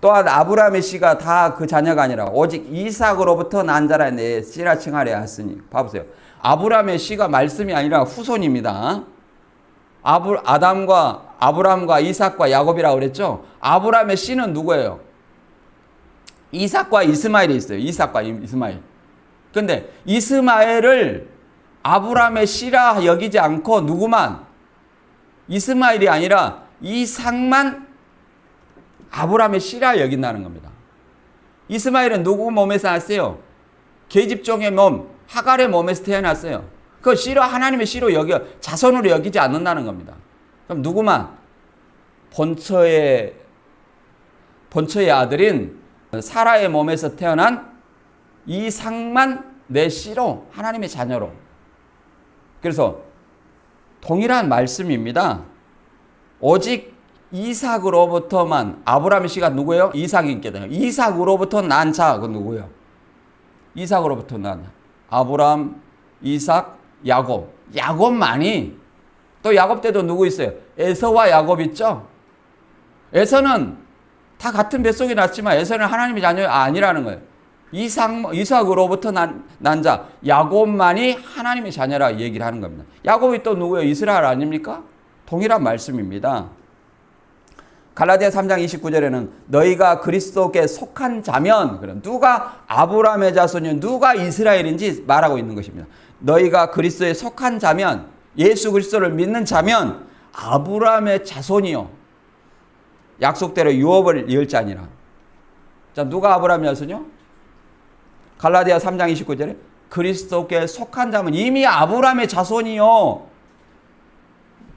또한 아브라함의 씨가 다 그 자녀가 아니라 오직 이삭으로부터 난 자라 내 씨라 칭하려 하으니. 봐보세요. 아브라함의 씨가 말씀이 아니라 후손입니다. 아담과 아브라함과 이삭과 야곱이라고 그랬죠. 아브라함의 씨는 누구예요? 이삭과 이스마엘이 있어요. 이삭과 이스마엘. 근데 이스마엘을 아브라함의 씨라 여기지 않고 누구만? 이스마엘이 아니라 이삭만 아브라함의 씨라 여긴다는 겁니다. 이스마엘은 누구 몸에서 났어요? 계집종의 몸, 하갈의 몸에서 태어났어요. 그 씨로 하나님의 씨로 자손으로 여기지 않는다는 겁니다. 그럼 누구만? 본처의 아들인 사라의 몸에서 태어난 이삭만 내 씨로 하나님의 자녀로. 그래서 동일한 말씀입니다. 오직 이삭으로부터만. 아브라함의 씨가 누구예요? 이삭이 있게 돼요. 이삭으로부터 난 자, 그 누구예요? 이삭으로부터 난 아브라함, 이삭, 야곱. 야곱만이. 또 야곱 때도 누구 있어요? 에서와 야곱 있죠? 에서는 다 같은 뱃속에 났지만 에서는 하나님의 자녀가 아니라는 거예요. 이삭으로부터 난 자, 야곱만이 하나님의 자녀라 얘기를 하는 겁니다. 야곱이 또 누구예요? 이스라엘 아닙니까? 동일한 말씀입니다. 갈라디아 3장 29절에는 너희가 그리스도께 속한 자면, 그럼 누가 아브라함의 자손이 누가 이스라엘인지 말하고 있는 것입니다. 너희가 그리스도에 속한 자면, 예수 그리스도를 믿는 자면 아브라함의 자손이요, 약속대로 유업을 이을 자니라. 자, 누가 아브라함의 자손이요? 갈라디아 3장 29절에 그리스도께 속한 자면 이미 아브라함의 자손이요.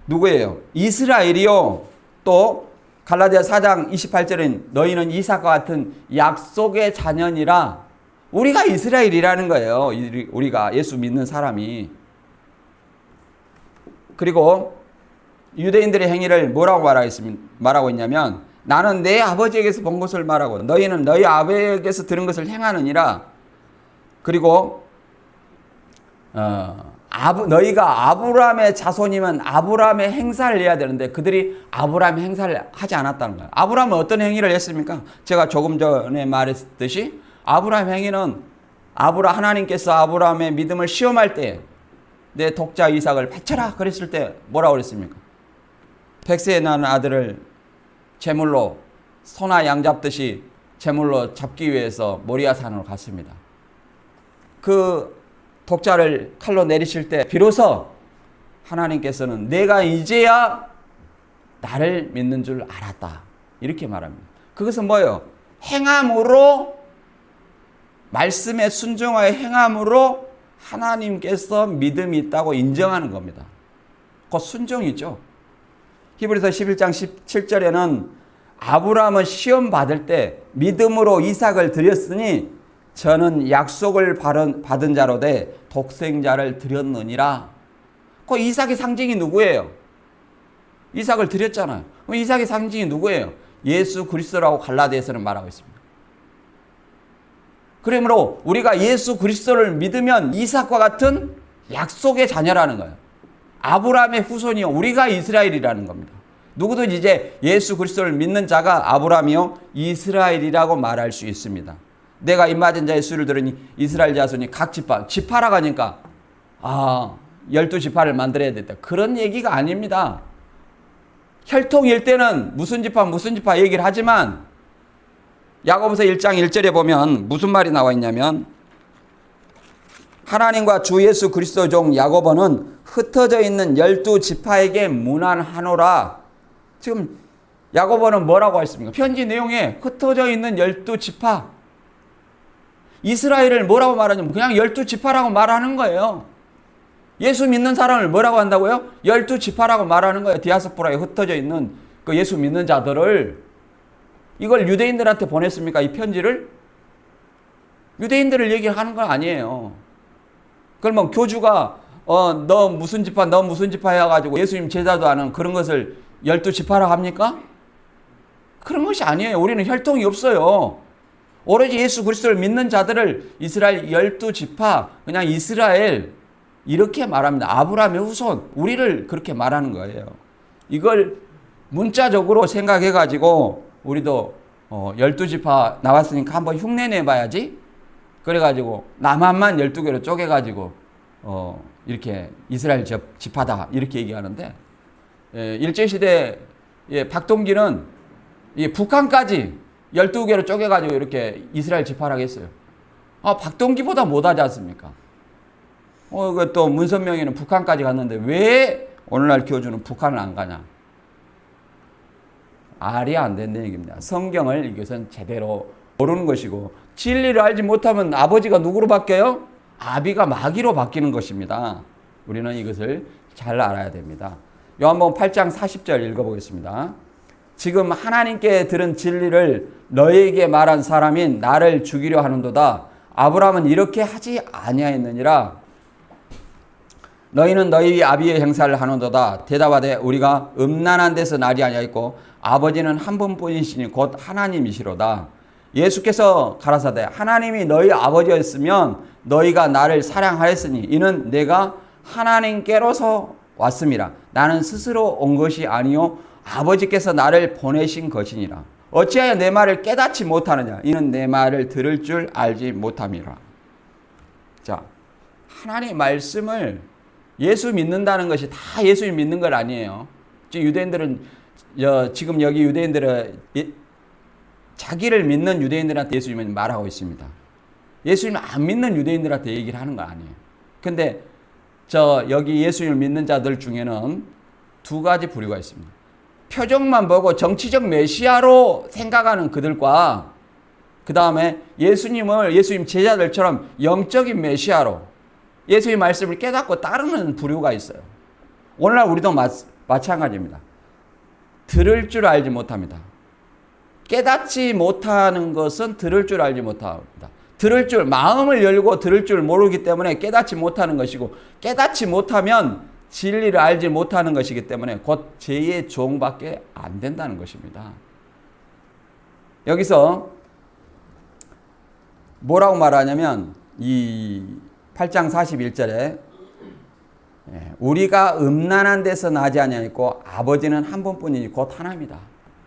누구예요? 이스라엘이요. 또 갈라디아 4장 28절은 너희는 이삭과 같은 약속의 자녀니라. 우리가 이스라엘이라는 거예요. 우리가 예수 믿는 사람이. 그리고 유대인들의 행위를 뭐라고 말하고 있냐면 나는 내 아버지에게서 본 것을 말하고 너희는 너희 아버지에게서 들은 것을 행하느니라. 그리고 너희가 아브라함의 자손이면 아브라함의 행사를 해야 되는데 그들이 아브라함의 행사를 하지 않았다는 거예요. 아브라함은 어떤 행위를 했습니까? 제가 조금 전에 말했듯이 아브라함 행위는 하나님께서 아브라함의 믿음을 시험할 때 내 독자 이삭을 바쳐라 그랬을 때 뭐라고 그랬습니까? 백세에 난 아들을 제물로 소나 양 잡듯이 제물로 잡기 위해서 모리아 산으로 갔습니다. 그 독자를 칼로 내리실 때 비로소 하나님께서는 내가 이제야 나를 믿는 줄 알았다 이렇게 말합니다. 그것은 뭐예요? 행함으로, 말씀의 순종하여 행함으로 하나님께서 믿음이 있다고 인정하는 겁니다. 그 순종이죠. 히브리서 11장 17절에는 아브라함은 시험 받을 때 믿음으로 이삭을 드렸으니 저는 약속을 받은 자로 돼 독생자를 드렸느니라. 그 이삭의 상징이 누구예요? 이삭을 드렸잖아요. 그럼 이삭의 상징이 누구예요? 예수 그리스도라고 갈라디아서는 말하고 있습니다. 그러므로 우리가 예수 그리스도를 믿으면 이삭과 같은 약속의 자녀라는 거예요. 아브라함의 후손이요, 우리가 이스라엘이라는 겁니다. 누구든 이제 예수 그리스도를 믿는 자가 아브라함이요 이스라엘이라고 말할 수 있습니다. 내가 입맞은 자의 수를 들으니 이스라엘 자손이 각 지파라고 하니까 12지파를 만들어야 됐다. 그런 얘기가 아닙니다. 혈통일 때는 무슨 지파 얘기를 하지만 야고보서 1장 1절에 보면 무슨 말이 나와 있냐면 하나님과 주 예수 그리스도 종 야고보는 흩어져 있는 12지파에게 문안하노라. 지금 야고보는 뭐라고 했습니까? 편지 내용에 흩어져 있는 12지파, 이스라엘을 뭐라고 말하냐면 그냥 12지파라고 말하는 거예요. 예수 믿는 사람을 뭐라고 한다고요? 12지파라고 말하는 거예요. 디아스포라에 흩어져 있는 그 예수 믿는 자들을. 이걸 유대인들한테 보냈습니까? 이 편지를? 유대인들을 얘기하는 건 아니에요. 그러면 교주가 너 무슨 지파 해가지고 예수님 제자도 하는 그런 것을 12지파라고 합니까? 그런 것이 아니에요. 우리는 혈통이 없어요. 오로지 예수 그리스도를 믿는 자들을 이스라엘 12지파, 그냥 이스라엘 이렇게 말합니다. 아브라함의 후손, 우리를 그렇게 말하는 거예요. 이걸 문자적으로 생각해가지고 우리도 12지파 나왔으니까 한번 흉내 내봐야지. 그래가지고 남한만 12개로 쪼개가지고 이렇게 이스라엘 지파다 이렇게 얘기하는데, 일제시대 박동기는 북한까지 12개로 쪼개가지고 이렇게 이스라엘 지파라고 했어요. 박동기보다 못하지 않습니까? 또 문선명이는 북한까지 갔는데 왜 오늘날 교주는 북한을 안 가냐? 알이 안 된다는 얘기입니다. 성경을 이것은 제대로 모르는 것이고, 진리를 알지 못하면 아버지가 누구로 바뀌어요? 아비가 마귀로 바뀌는 것입니다. 우리는 이것을 잘 알아야 됩니다. 요한복음 8장 40절 읽어보겠습니다. 지금 하나님께 들은 진리를 너희에게 말한 사람인 나를 죽이려 하는도다. 아브라함은 이렇게 하지 아니하였느니라. 너희는 너희 아비의 행사를 하는도다. 대답하되 우리가 음란한 데서 날이 아니하였고 아버지는 한 분뿐이시니 곧 하나님이시로다. 예수께서 가라사대 하나님이 너희 아버지였으면 너희가 나를 사랑하였으니 이는 내가 하나님께로서 왔음이라. 나는 스스로 온 것이 아니요 아버지께서 나를 보내신 것이니라. 어찌하여 내 말을 깨닫지 못하느냐? 이는 내 말을 들을 줄 알지 못함이라. 자, 하나님의 말씀을 예수 믿는다는 것이 다 예수님 믿는 건 아니에요. 유대인들은 지금 여기 유대인들은 자기를 믿는 유대인들한테 예수님은 말하고 있습니다. 예수님을 안 믿는 유대인들한테 얘기를 하는 거 아니에요. 근데 여기 예수님을 믿는 자들 중에는 두 가지 부류가 있습니다. 표정만 보고 정치적 메시아로 생각하는 그들과 그 다음에 예수님 제자들처럼 영적인 메시아로 예수의 말씀을 깨닫고 따르는 부류가 있어요. 오늘날 우리도 마찬가지입니다. 들을 줄 알지 못합니다. 깨닫지 못하는 것은 들을 줄 알지 못합니다. 마음을 열고 들을 줄 모르기 때문에 깨닫지 못하는 것이고, 깨닫지 못하면 진리를 알지 못하는 것이기 때문에 곧 죄의 종밖에 안 된다는 것입니다. 여기서 뭐라고 말하냐면 이 8장 41절에 우리가 음란한 데서 나지 아니하였고 아버지는 한 분뿐이니 곧 하나입니다.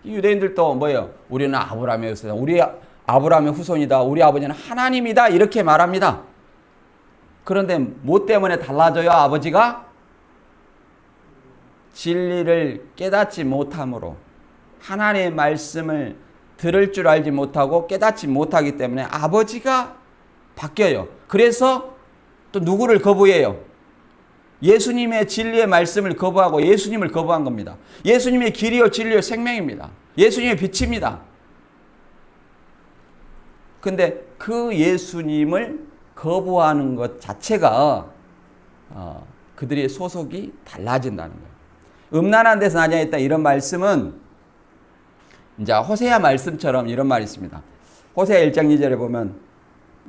이 유대인들도 뭐예요? 우리는 아브라함의 후손이다. 우리 아브라함의 후손이다. 우리 아버지는 하나님이다. 이렇게 말합니다. 그런데 뭐 때문에 달라져요? 아버지가 진리를 깨닫지 못함으로, 하나님의 말씀을 들을 줄 알지 못하고 깨닫지 못하기 때문에 아버지가 바뀌어요. 그래서 또 누구를 거부해요? 예수님의 진리의 말씀을 거부하고 예수님을 거부한 겁니다. 예수님의 길이요 진리요 생명입니다. 예수님의 빛입니다. 근데 그 예수님을 거부하는 것 자체가 그들의 소속이 달라진다는 거예요. 음란한 데서 나지 않았다 이런 말씀은 이제 호세아 말씀처럼 이런 말이 있습니다. 호세아 1장 2절에 보면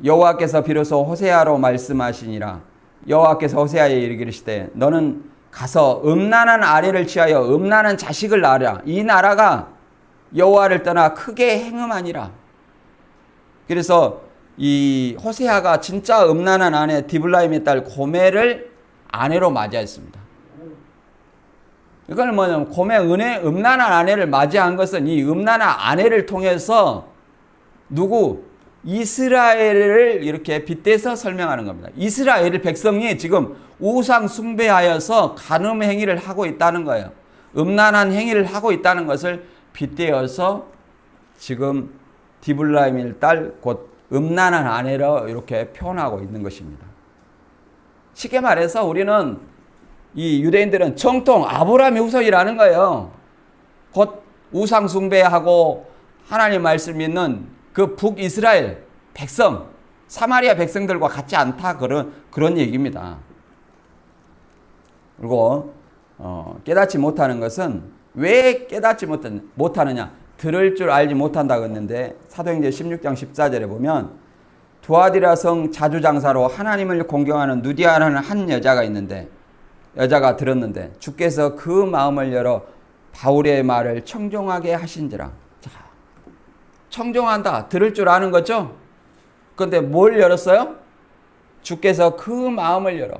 여호와께서 비로소 호세아로 말씀하시니라. 여호와께서 호세아에 이르시되 너는 가서 음란한 아내를 취하여 음란한 자식을 낳으라. 이 나라가 여호와를 떠나 크게 행음하니라. 그래서 이 호세아가 진짜 음란한 아내 디블라임의 딸 고멜을 아내로 맞이했습니다. 이건 뭐냐면 음란한 아내를 맞이한 것은 이 음란한 아내를 통해서 이스라엘을 이렇게 빗대서 설명하는 겁니다. 이스라엘 백성이 지금 우상 숭배하여서 간음 행위를 하고 있다는 거예요. 음란한 행위를 하고 있다는 것을 빗대어서 지금 디블라임의 딸 곧 음란한 아내로 이렇게 표현하고 있는 것입니다. 쉽게 말해서 우리는 이 유대인들은 정통 아브라함의 후손이라는 거예요. 곧 우상 숭배하고 하나님 말씀 믿는 그 북이스라엘 백성, 사마리아 백성들과 같지 않다 그런 얘기입니다. 그리고 깨닫지 못하는 것은 왜 깨닫지 못하느냐? 들을 줄 알지 못한다고 했는데 사도행전 16장 14절에 보면 두아디라 성 자주장사로 하나님을 공경하는 누디아라는 한 여자가 들었는데 주께서 그 마음을 열어 바울의 말을 청종하게 하신지라. 자, 청종한다. 들을 줄 아는 거죠? 그런데 뭘 열었어요? 주께서 그 마음을 열어.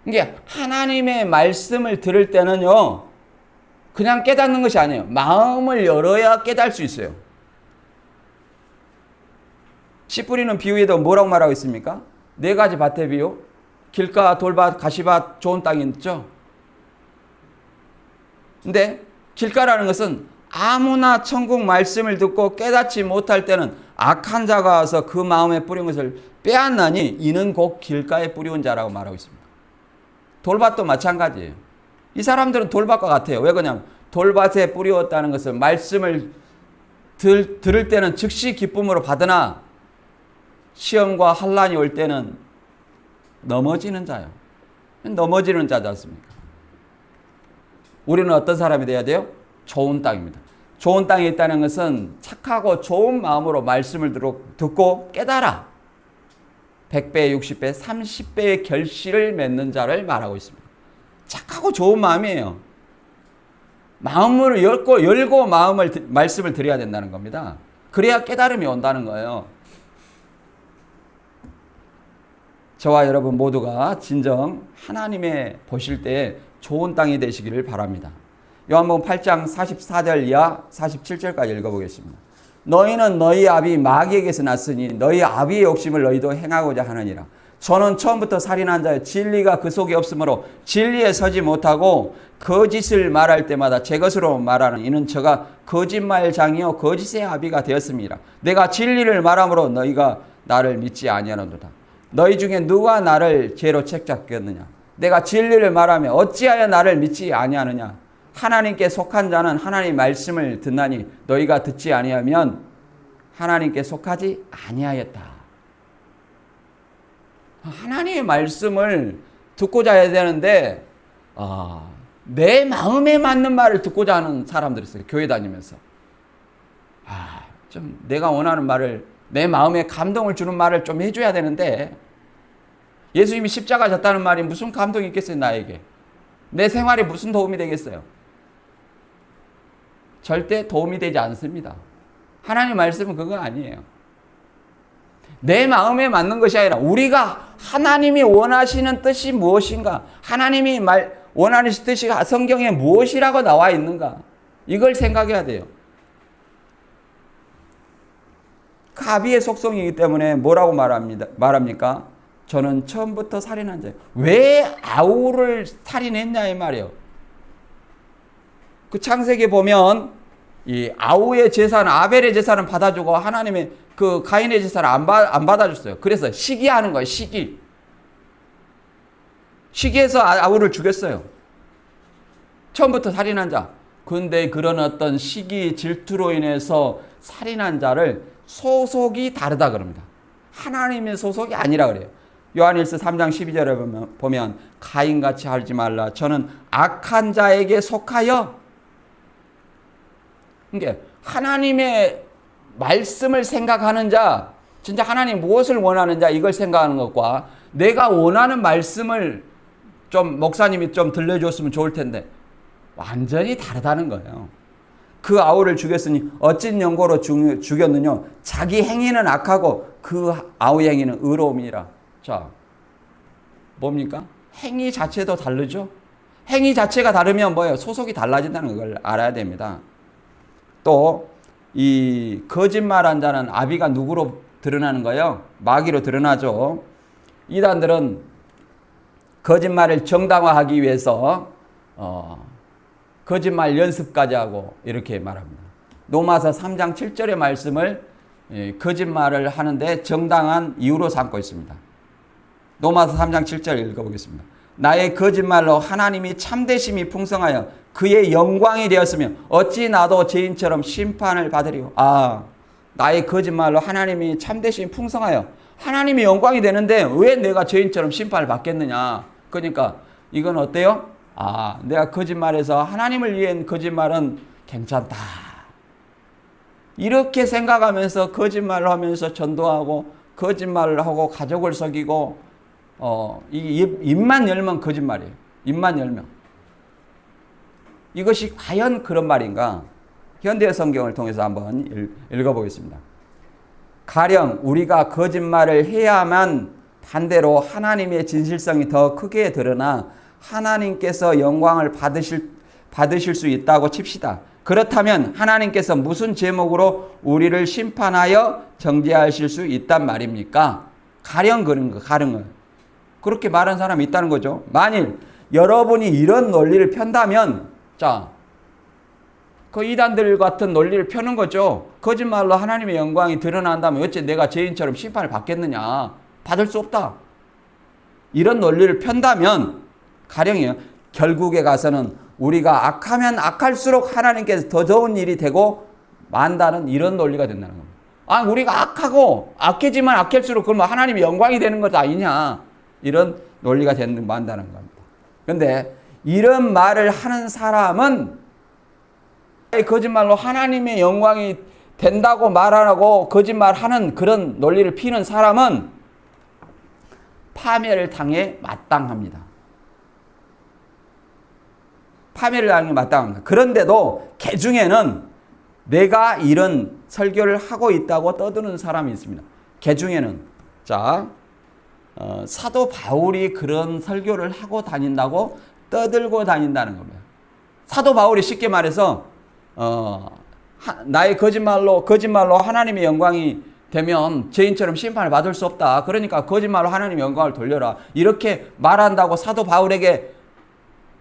이게 하나님의 말씀을 들을 때는요, 그냥 깨닫는 것이 아니에요. 마음을 열어야 깨달을 수 있어요. 씨 뿌리는 비유에도 뭐라고 말하고 있습니까? 네 가지 밭의 비유. 길가, 돌밭, 가시밭, 좋은 땅이 있죠. 근데 길가라는 것은 아무나 천국 말씀을 듣고 깨닫지 못할 때는 악한 자가 와서 그 마음에 뿌린 것을 빼앗나니 이는 곧 길가에 뿌리온 자라고 말하고 있습니다. 돌밭도 마찬가지예요. 이 사람들은 돌밭과 같아요. 왜 그러냐면 돌밭에 뿌리었다는 것은 말씀을 들을 때는 즉시 기쁨으로 받으나 시험과 환란이 올 때는 넘어지는 자요. 넘어지는 자지 않습니까? 우리는 어떤 사람이 돼야 돼요? 좋은 땅입니다. 좋은 땅에 있다는 것은 착하고 좋은 마음으로 말씀을 듣고 깨달아 100배, 60배, 30배의 결실을 맺는 자를 말하고 있습니다. 착하고 좋은 마음이에요. 마음을 열고 말씀을 드려야 된다는 겁니다. 그래야 깨달음이 온다는 거예요. 저와 여러분 모두가 진정 하나님의 보실 때 좋은 땅이 되시기를 바랍니다. 요한복음 8장 44절 이하 47절까지 읽어보겠습니다. 너희는 너희 아비 마귀에게서 났으니 너희 아비의 욕심을 너희도 행하고자 하느니라. 저는 처음부터 살인한 자여 진리가 그 속에 없으므로 진리에 서지 못하고 거짓을 말할 때마다 제 것으로 말하는 이는 저가 거짓말장이요 거짓의 아비가 되었습니다. 내가 진리를 말함으로 너희가 나를 믿지 아니하는도다. 너희 중에 누가 나를 죄로 책잡겠느냐? 내가 진리를 말하며 어찌하여 나를 믿지 아니하느냐? 하나님께 속한 자는 하나님의 말씀을 듣나니 너희가 듣지 아니하면 하나님께 속하지 아니하였다. 하나님의 말씀을 듣고자 해야 되는데 내 마음에 맞는 말을 듣고자 하는 사람들이 있어요. 교회 다니면서 좀 내가 원하는 말을 내 마음에 감동을 주는 말을 좀 해줘야 되는데 예수님이 십자가 졌다는 말이 무슨 감동이 있겠어요? 나에게 내 생활에 무슨 도움이 되겠어요? 절대 도움이 되지 않습니다. 하나님 말씀은 그거 아니에요. 내 마음에 맞는 것이 아니라 우리가 하나님이 원하시는 뜻이 무엇인가, 하나님이 원하는 뜻이 성경에 무엇이라고 나와 있는가, 이걸 생각해야 돼요. 그 아비의 속성이기 때문에 뭐라고 말합니까? 저는 처음부터 살인한 자예요. 왜 아우를 살인했냐 이 말이에요. 그 창세기 보면 이 아우의 재산, 아벨의 재산은 받아주고 하나님의 그 가인의 재산을 안 받아줬어요. 그래서 시기하는 거예요. 시기해서 아우를 죽였어요. 처음부터 살인한 자. 근데 그런 어떤 시기 질투로 인해서 살인한 자를 소속이 다르다 그럽니다. 하나님의 소속이 아니라 그래요. 요한일서 3장 12절에 보면 가인같이 하지 말라. 저는 악한 자에게 속하여, 그러니까 하나님의 말씀을 생각하는 자, 진짜 하나님 무엇을 원하는 자, 이걸 생각하는 것과 내가 원하는 말씀을 좀 목사님이 좀 들려줬으면 좋을 텐데 완전히 다르다는 거예요. 그 아우를 죽였으니 어찐 연고로 죽였느냐? 자기 행위는 악하고 그 아우의 행위는 의로움이라. 자, 뭡니까? 행위 자체도 다르죠? 행위 자체가 다르면 뭐예요? 소속이 달라진다는 걸 알아야 됩니다. 또 이 거짓말한 자는 아비가 누구로 드러나는 거예요? 마귀로 드러나죠. 이단들은 거짓말을 정당화하기 위해서 거짓말 연습까지 하고 이렇게 말합니다. 로마서 3장 7절의 말씀을 거짓말을 하는데 정당한 이유로 삼고 있습니다. 로마서 3장 7절 읽어보겠습니다. 나의 거짓말로 하나님이 참되심이 풍성하여 그의 영광이 되었으며 어찌 나도 죄인처럼 심판을 받으리요. 나의 거짓말로 하나님이 참되심이 풍성하여 하나님이 영광이 되는데 왜 내가 죄인처럼 심판을 받겠느냐. 그러니까 이건 어때요? 내가 거짓말해서 하나님을 위한 거짓말은 괜찮다. 이렇게 생각하면서 거짓말을 하면서 전도하고 거짓말을 하고 가족을 속이고 입만 열면 거짓말이에요. 입만 열면. 이것이 과연 그런 말인가? 현대 성경을 통해서 한번 읽어보겠습니다. 가령 우리가 거짓말을 해야만 반대로 하나님의 진실성이 더 크게 드러나 하나님께서 영광을 받으실 수 있다고 칩시다. 그렇다면 하나님께서 무슨 제목으로 우리를 심판하여 정죄하실 수 있단 말입니까? 가령 그런 거, 가령은. 그렇게 말한 사람이 있다는 거죠. 만일 여러분이 이런 논리를 편다면, 자, 그 이단들 같은 논리를 펴는 거죠. 거짓말로 하나님의 영광이 드러난다면 어째 내가 죄인처럼 심판을 받겠느냐. 받을 수 없다. 이런 논리를 편다면, 가령이요. 결국에 가서는 우리가 악하면 악할수록 하나님께서 더 좋은 일이 되고 만다는 이런 논리가 된다는 겁니다. 아, 우리가 악하고 악해지만 악할수록 그러면 하나님의 영광이 되는 것 아니냐. 이런 논리가 만다는 겁니다. 그런데 이런 말을 하는 사람은 거짓말로 하나님의 영광이 된다고 말하고 거짓말하는 그런 논리를 피는 사람은 파멸을 당해 마땅합니다. 파멸을 당해 마땅합니다. 그런데도 개중에는 내가 이런 설교를 하고 있다고 떠드는 사람이 있습니다. 개중에는 자 사도 바울이 그런 설교를 하고 다닌다고 떠들고 다닌다는 겁니다. 사도 바울이 쉽게 말해서 나의 거짓말로 하나님의 영광이 되면 죄인처럼 심판을 받을 수 없다. 그러니까 거짓말로 하나님의 영광을 돌려라. 이렇게 말한다고 사도 바울에게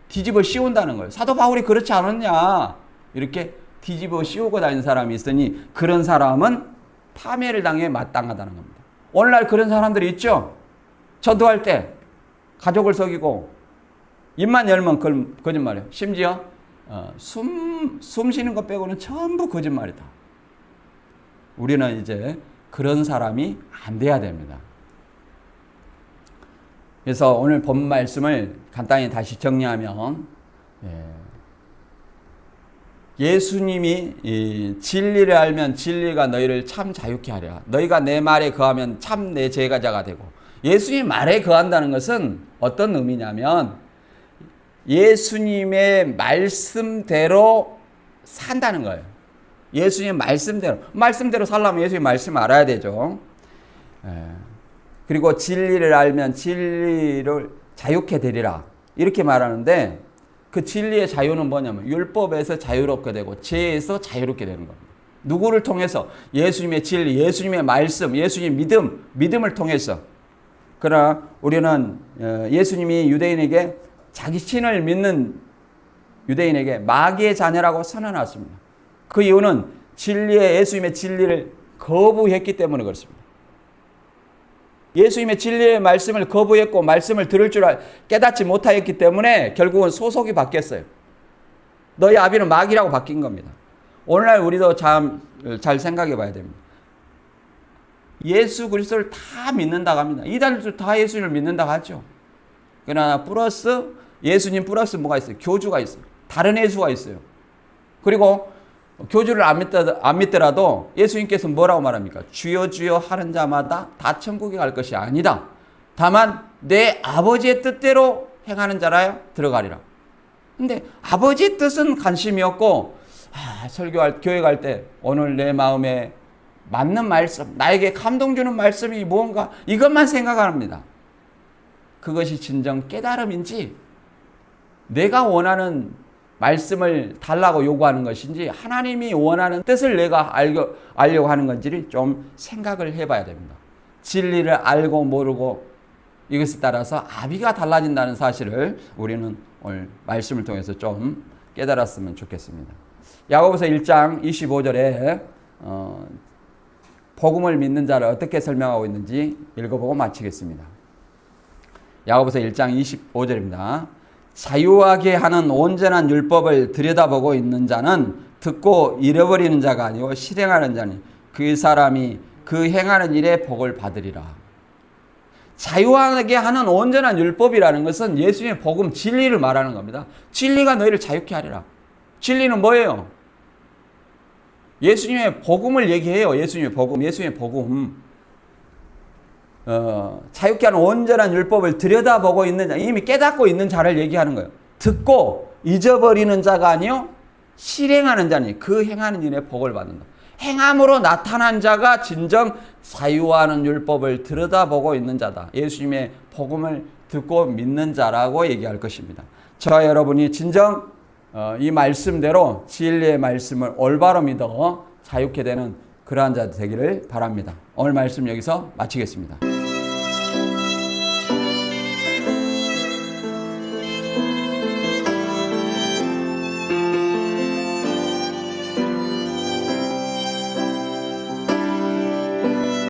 뒤집어 씌운다는 거예요. 사도 바울이 그렇지 않았냐. 이렇게 뒤집어 씌우고 다니는 사람이 있으니 그런 사람은 파멸을 당해 마땅하다는 겁니다. 오늘날 그런 사람들이 있죠. 전도할 때 가족을 속이고 입만 열면 거짓말이에요. 심지어 숨 쉬는 것 빼고는 전부 거짓말이다. 우리는 이제 그런 사람이 안 돼야 됩니다. 그래서 오늘 본 말씀을 간단히 다시 정리하면 예수님이 진리를 알면 진리가 너희를 참 자유케 하리라. 너희가 내 말에 거하면 참 내 제자가 되고. 예수님 말에 거한다는 것은 어떤 의미냐면 예수님의 말씀대로 산다는 거예요. 예수님의 말씀대로 살려면 예수님의 말씀을 알아야 되죠. 그리고 진리를 알면 진리를 자유케 되리라. 이렇게 말하는데 그 진리의 자유는 뭐냐면 율법에서 자유롭게 되고 죄에서 자유롭게 되는 겁니다. 누구를 통해서? 예수님의 진리, 예수님의 말씀, 예수님의 믿음을 통해서. 그러나 우리는 예수님이 유대인에게 자기 신을 믿는 유대인에게 마귀의 자녀라고 선언했습니다. 그 이유는 예수님의 진리를 거부했기 때문에 그렇습니다. 예수님의 진리의 말씀을 거부했고 말씀을 들을 줄 깨닫지 못하였기 때문에 결국은 소속이 바뀌었어요. 너희 아비는 마귀라고 바뀐 겁니다. 오늘날 우리도 잘 생각해 봐야 됩니다. 예수 그리스도를 다 믿는다고 합니다. 이단들 다 예수님을 믿는다고 하죠. 그러나 예수님 플러스 뭐가 있어요? 교주가 있어요. 다른 예수가 있어요. 그리고 교주를 안 믿더라도 예수님께서 뭐라고 말합니까? 주여 주여 하는 자마다 다 천국에 갈 것이 아니다. 다만 내 아버지의 뜻대로 행하는 자라야 들어가리라. 근데 아버지의 뜻은 관심이 없고 교회 갈 때 오늘 내 마음에 맞는 말씀, 나에게 감동 주는 말씀이 무언가 이것만 생각합니다. 그것이 진정 깨달음인지 내가 원하는 말씀을 달라고 요구하는 것인지 하나님이 원하는 뜻을 내가 알려고 하는 건지를 좀 생각을 해봐야 됩니다. 진리를 알고 모르고 이것에 따라서 아비가 달라진다는 사실을 우리는 오늘 말씀을 통해서 좀 깨달았으면 좋겠습니다. 야고보서 1장 25절에 복음을 믿는 자를 어떻게 설명하고 있는지 읽어보고 마치겠습니다. 야고보서 1장 25절입니다. 자유하게 하는 온전한 율법을 들여다보고 있는 자는 듣고 잃어버리는 자가 아니고 실행하는 자니 그 사람이 그 행하는 일에 복을 받으리라. 자유하게 하는 온전한 율법이라는 것은 예수님의 복음, 진리를 말하는 겁니다. 진리가 너희를 자유케 하리라. 진리는 뭐예요? 예수님의 복음을 얘기해요. 예수님의 복음. 자유케 하는 온전한 율법을 들여다보고 있는 자, 이미 깨닫고 있는 자를 얘기하는 거예요. 듣고 잊어버리는 자가 아니요 실행하는 자니 그 행하는 일에 복을 받는다. 행함으로 나타난 자가 진정 자유하는 율법을 들여다보고 있는 자다. 예수님의 복음을 듣고 믿는 자라고 얘기할 것입니다. 저와 여러분이 진정 이 말씀대로 진리의 말씀을 올바로 믿어 자유케 되는 그러한 자 되기를 바랍니다. 오늘 말씀 여기서 마치겠습니다.